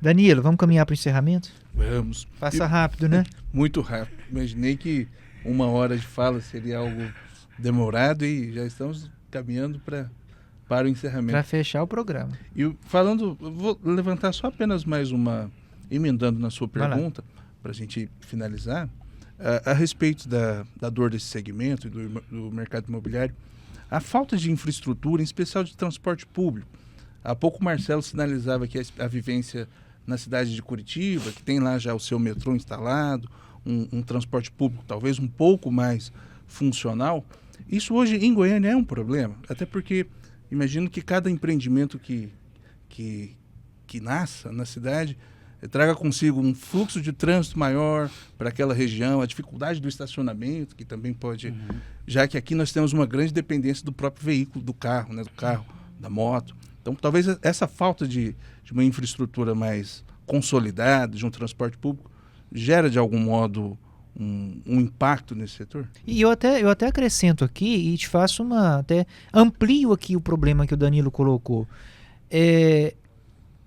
Danilo, vamos caminhar para o encerramento? Vamos. Passa rápido, né? Muito rápido. Imaginei que 1 hora de fala seria algo demorado e já estamos caminhando para o encerramento. Para fechar o programa. E eu vou levantar só apenas mais uma, emendando na sua pergunta, para a gente finalizar, a respeito da dor desse segmento e do mercado imobiliário. A falta de infraestrutura, em especial de transporte público. Há pouco o Marcelo sinalizava que a vivência na cidade de Curitiba, que tem lá já o seu metrô instalado, um transporte público talvez um pouco mais funcional. Isso hoje em Goiânia é um problema, até porque imagino que cada empreendimento que nasça na cidade traga consigo um fluxo de trânsito maior para aquela região, a dificuldade do estacionamento, que também pode... Já que aqui nós temos uma grande dependência do próprio veículo, do carro, né, da moto. Então, talvez essa falta de uma infraestrutura mais consolidada, de um transporte público, gera, de algum modo, um impacto nesse setor? E eu até acrescento aqui e te faço até amplio aqui o problema que o Danilo colocou.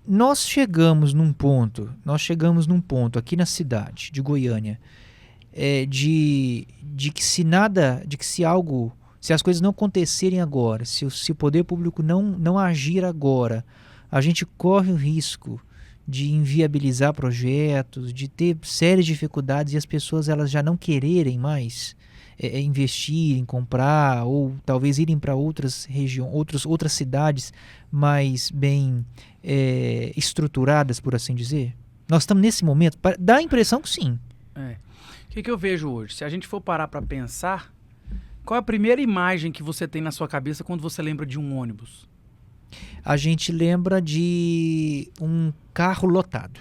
Nós chegamos num ponto aqui na cidade de Goiânia, de que se as coisas não acontecerem agora, se o poder público não agir agora, a gente corre o risco de inviabilizar projetos, de ter sérias dificuldades e as pessoas elas já não quererem mais investir, comprar, ou talvez irem para outras regiões, outras cidades mais bem estruturadas, por assim dizer? Nós estamos nesse momento, dá a impressão que sim. O que eu vejo hoje? Se a gente for parar para pensar, qual é a primeira imagem que você tem na sua cabeça quando você lembra de um ônibus? A gente lembra de um carro lotado.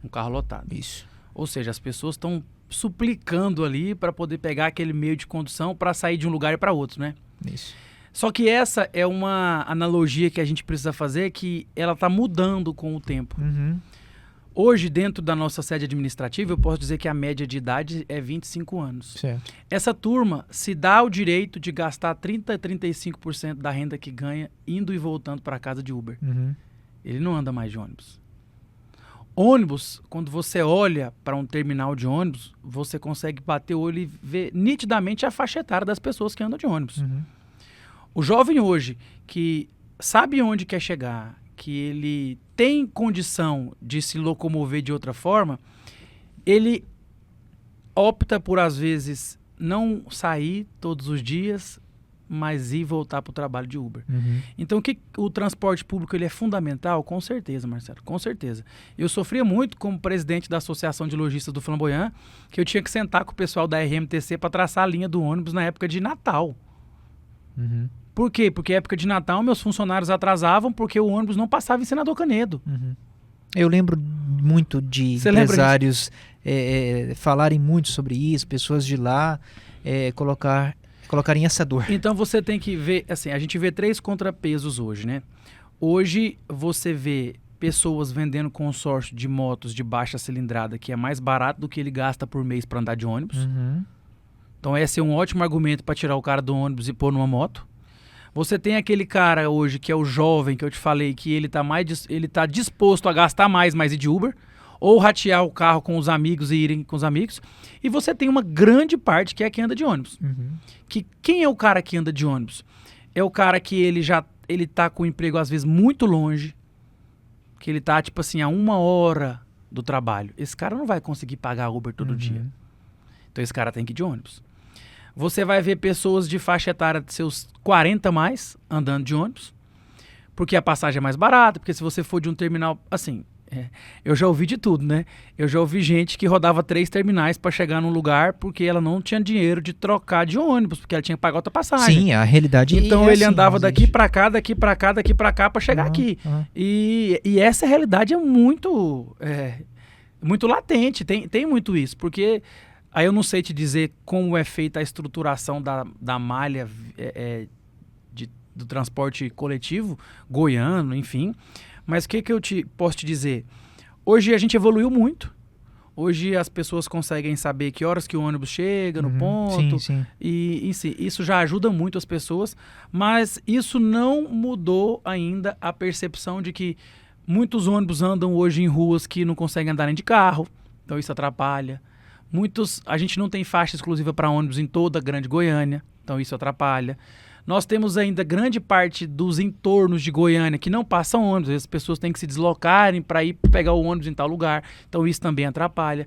Um carro lotado. Isso. Ou seja, as pessoas estão suplicando ali para poder pegar aquele meio de condução para sair de um lugar para outro, né? Isso. Só que essa é uma analogia que a gente precisa fazer, que ela está mudando com o tempo. Uhum. Hoje, dentro da nossa sede administrativa, eu posso dizer que a média de idade é 25 anos. Certo. Essa turma se dá o direito de gastar 30% a 35% da renda que ganha indo e voltando para casa de Uber. Uhum. Ele não anda mais de ônibus. Ônibus, quando você olha para um terminal de ônibus, você consegue bater o olho e ver nitidamente a faixa etária das pessoas que andam de ônibus. Uhum. O jovem hoje, que sabe onde quer chegar, que ele tem condição de se locomover de outra forma, ele opta por, às vezes, não sair todos os dias, mas ir voltar para o trabalho de Uber. Uhum. Então, o transporte público ele é fundamental? Com certeza, Marcelo, com certeza. Eu sofria muito como presidente da Associação de Lojistas do Flamboyant, que eu tinha que sentar com o pessoal da RMTC para traçar a linha do ônibus na época de Natal. Uhum. Por quê? Porque época de Natal meus funcionários atrasavam porque o ônibus não passava em Senador Canedo. Uhum. Eu lembro muito de empresários falarem muito sobre isso, pessoas de lá colocarem essa dor. Então você tem que ver, assim, a gente vê 3 contrapesos hoje, né? Hoje você vê pessoas vendendo consórcio de motos de baixa cilindrada que é mais barato do que ele gasta por mês para andar de ônibus. Uhum. Então esse é um ótimo argumento para tirar o cara do ônibus e pôr numa moto. Você tem aquele cara hoje que é o jovem que eu te falei que ele tá disposto a gastar mais, mas ir de Uber, ou ratear o carro com os amigos e irem com os amigos. E você tem uma grande parte que é quem anda de ônibus. Uhum. Quem é o cara que anda de ônibus? É o cara que ele tá com o emprego às vezes muito longe, que ele tá tipo assim a 1 hora do trabalho. Esse cara não vai conseguir pagar Uber todo dia. Então esse cara tem que ir de ônibus. Você vai ver pessoas de faixa etária de seus 40 mais andando de ônibus, porque a passagem é mais barata, porque se você for de um terminal, assim, eu já ouvi de tudo, né? Eu já ouvi gente que rodava 3 terminais para chegar num lugar porque ela não tinha dinheiro de trocar de ônibus, porque ela tinha que pagar outra passagem. Sim, a realidade então ele assim, andava daqui para cá, daqui para cá, daqui para cá para chegar aqui. E essa realidade é muito latente, tem muito isso, porque Aí eu não sei te dizer como é feita a estruturação da malha do transporte coletivo, goiano, enfim. Mas o que eu posso te dizer? Hoje a gente evoluiu muito. Hoje as pessoas conseguem saber que horas que o ônibus chega no ponto. Sim. E isso já ajuda muito as pessoas. Mas isso não mudou ainda a percepção de que muitos ônibus andam hoje em ruas que não conseguem andar nem de carro. Então isso atrapalha. A gente não tem faixa exclusiva para ônibus em toda a Grande Goiânia. Então isso atrapalha. Nós temos ainda grande parte dos entornos de Goiânia que não passam ônibus. As pessoas têm que se deslocarem para ir pegar o ônibus em tal lugar. Então isso também atrapalha.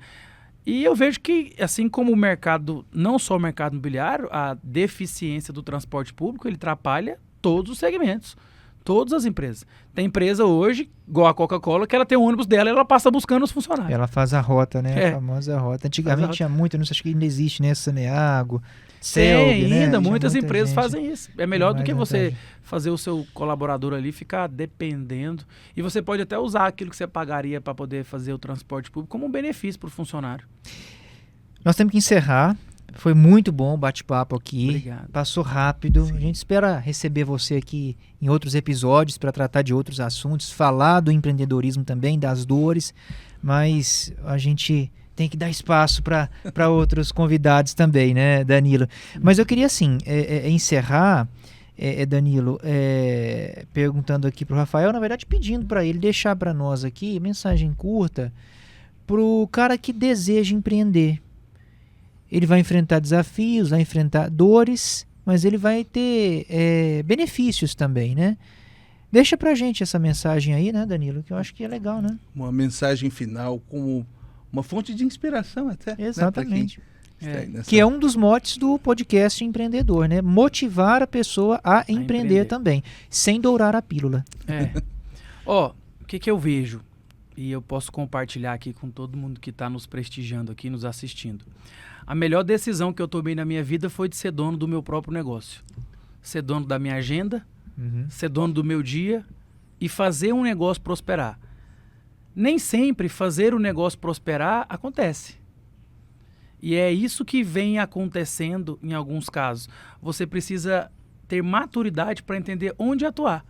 E eu vejo que, assim como o mercado, não só o mercado imobiliário, a deficiência do transporte público, ele atrapalha todos os segmentos. Todas as empresas. Tem empresa hoje, igual a Coca-Cola, que ela tem o ônibus dela e ela passa buscando os funcionários. Ela faz a rota, né? A famosa rota. Antigamente tinha muito, não sei, acho que ainda existe, né? Saneago, Celg, né? Ainda, muitas empresas fazem isso. É melhor do que você fazer o seu colaborador ali ficar dependendo. E você pode até usar aquilo que você pagaria para poder fazer o transporte público como um benefício para o funcionário. Nós temos que encerrar. Foi muito bom o bate-papo aqui. Obrigado. Passou rápido. Sim. A gente espera receber você aqui em outros episódios para tratar de outros assuntos, falar do empreendedorismo também, das dores, mas a gente tem que dar espaço para outros convidados também, né, Danilo? Mas eu queria, assim, encerrar, Danilo, perguntando aqui para o Rafael, na verdade pedindo para ele deixar para nós aqui, mensagem curta, para o cara que deseja empreender. Ele vai enfrentar desafios, vai enfrentar dores, mas ele vai ter benefícios também, né? Deixa pra gente essa mensagem aí, né, Danilo? Que eu acho que é legal, né? Uma mensagem final como uma fonte de inspiração até. Exatamente. Né, que é um dos motes do podcast empreendedor, né? Motivar a pessoa a empreender também, sem dourar a pílula. O que eu vejo? E eu posso compartilhar aqui com todo mundo que está nos prestigiando aqui, nos assistindo. A melhor decisão que eu tomei na minha vida foi de ser dono do meu próprio negócio. Ser dono da minha agenda, ser dono do meu dia e fazer um negócio prosperar. Nem sempre fazer o negócio prosperar acontece. E é isso que vem acontecendo em alguns casos. Você precisa ter maturidade para entender onde atuar.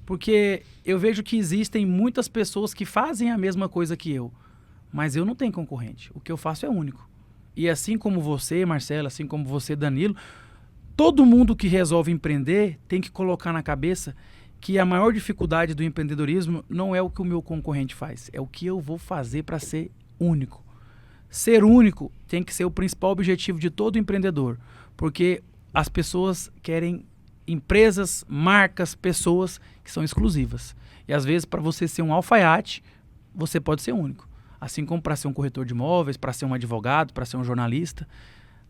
Porque eu vejo que existem muitas pessoas que fazem a mesma coisa que eu, mas eu não tenho concorrente. O que eu faço é único. E assim como você, Marcelo, assim como você, Danilo, todo mundo que resolve empreender tem que colocar na cabeça que a maior dificuldade do empreendedorismo não é o que o meu concorrente faz, é o que eu vou fazer para ser único. Ser único tem que ser o principal objetivo de todo empreendedor, porque as pessoas querem empresas, marcas, pessoas que são exclusivas. E às vezes, para você ser um alfaiate, você pode ser único. Assim como para ser um corretor de imóveis, para ser um advogado, para ser um jornalista.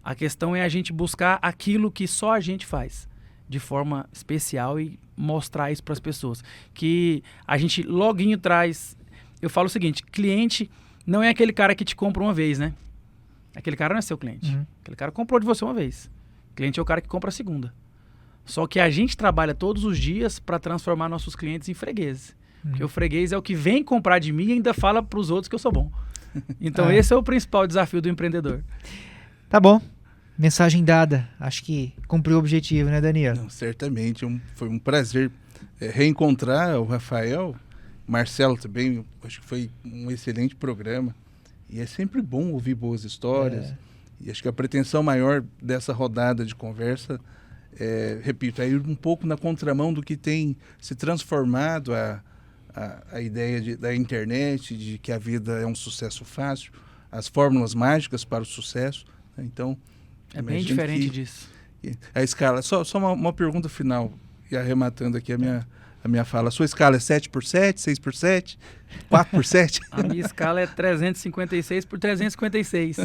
A questão é a gente buscar aquilo que só a gente faz, de forma especial, e mostrar isso para as pessoas. Que a gente loguinho traz... Eu falo o seguinte, cliente não é aquele cara que te compra uma vez, né? Aquele cara não é seu cliente. Aquele cara comprou de você uma vez. O cliente é o cara que compra a segunda. Só que a gente trabalha todos os dias para transformar nossos clientes em fregueses. Porque o freguês é o que vem comprar de mim e ainda fala para os outros que eu sou bom. Então esse é o principal desafio do empreendedor. Tá bom. Mensagem dada. Acho que cumpriu o objetivo, né, Danilo? Não, certamente. Foi um prazer reencontrar o Rafael. Marcelo também, acho que foi um excelente programa. E é sempre bom ouvir boas histórias. E acho que a pretensão maior dessa rodada de conversa repito, é ir um pouco na contramão do que tem se transformado a ideia da internet, de que a vida é um sucesso fácil, as fórmulas mágicas para o sucesso. Né? Então, é bem diferente disso. A escala, só uma pergunta final, e arrematando aqui a minha fala. A sua escala é 7x7, 6x7, 4x7? A minha escala é 356 por 356.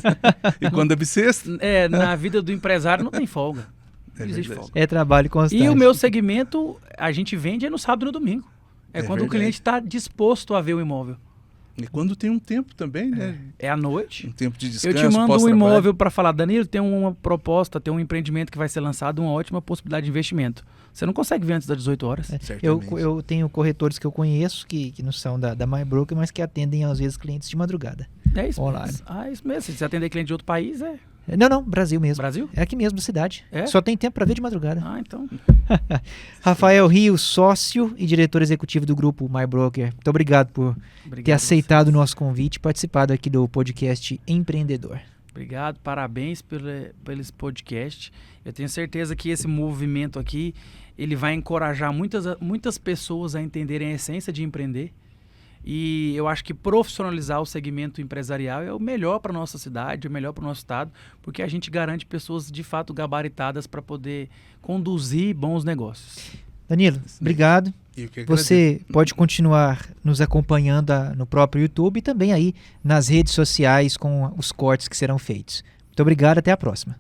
E quando é bissexto? Na vida do empresário não tem folga. Não existe folga. É trabalho constante. E o meu segmento, a gente vende no sábado e no domingo. Quando verdade. O cliente está disposto a ver o imóvel. E quando tem um tempo também, né? É à noite. Um tempo de descanso. Eu te mando um imóvel para falar, Danilo, tem uma proposta, tem um empreendimento que vai ser lançado, uma ótima possibilidade de investimento. Você não consegue ver antes das 18 horas. Eu tenho corretores que eu conheço, que não são da MyBroker, mas que atendem às vezes clientes de madrugada. É isso online. mesmo. Ah, isso mesmo. Se você atender cliente de outro país, Não, Brasil mesmo. Brasil? É aqui mesmo, da cidade. É? Só tem tempo para ver de madrugada. Ah, então. Rafael Rio, sócio e diretor executivo do grupo MyBroker. Muito obrigado por ter aceitado o nosso convite e participado aqui do podcast Empreendedor. Obrigado, parabéns pelo podcast. Eu tenho certeza que esse movimento aqui, ele vai encorajar muitas pessoas a entenderem a essência de empreender. E eu acho que profissionalizar o segmento empresarial é o melhor para a nossa cidade, é o melhor para o nosso estado, porque a gente garante pessoas de fato gabaritadas para poder conduzir bons negócios. Danilo, obrigado. Você pode continuar nos acompanhando no próprio YouTube e também aí nas redes sociais com os cortes que serão feitos. Muito obrigado, até a próxima.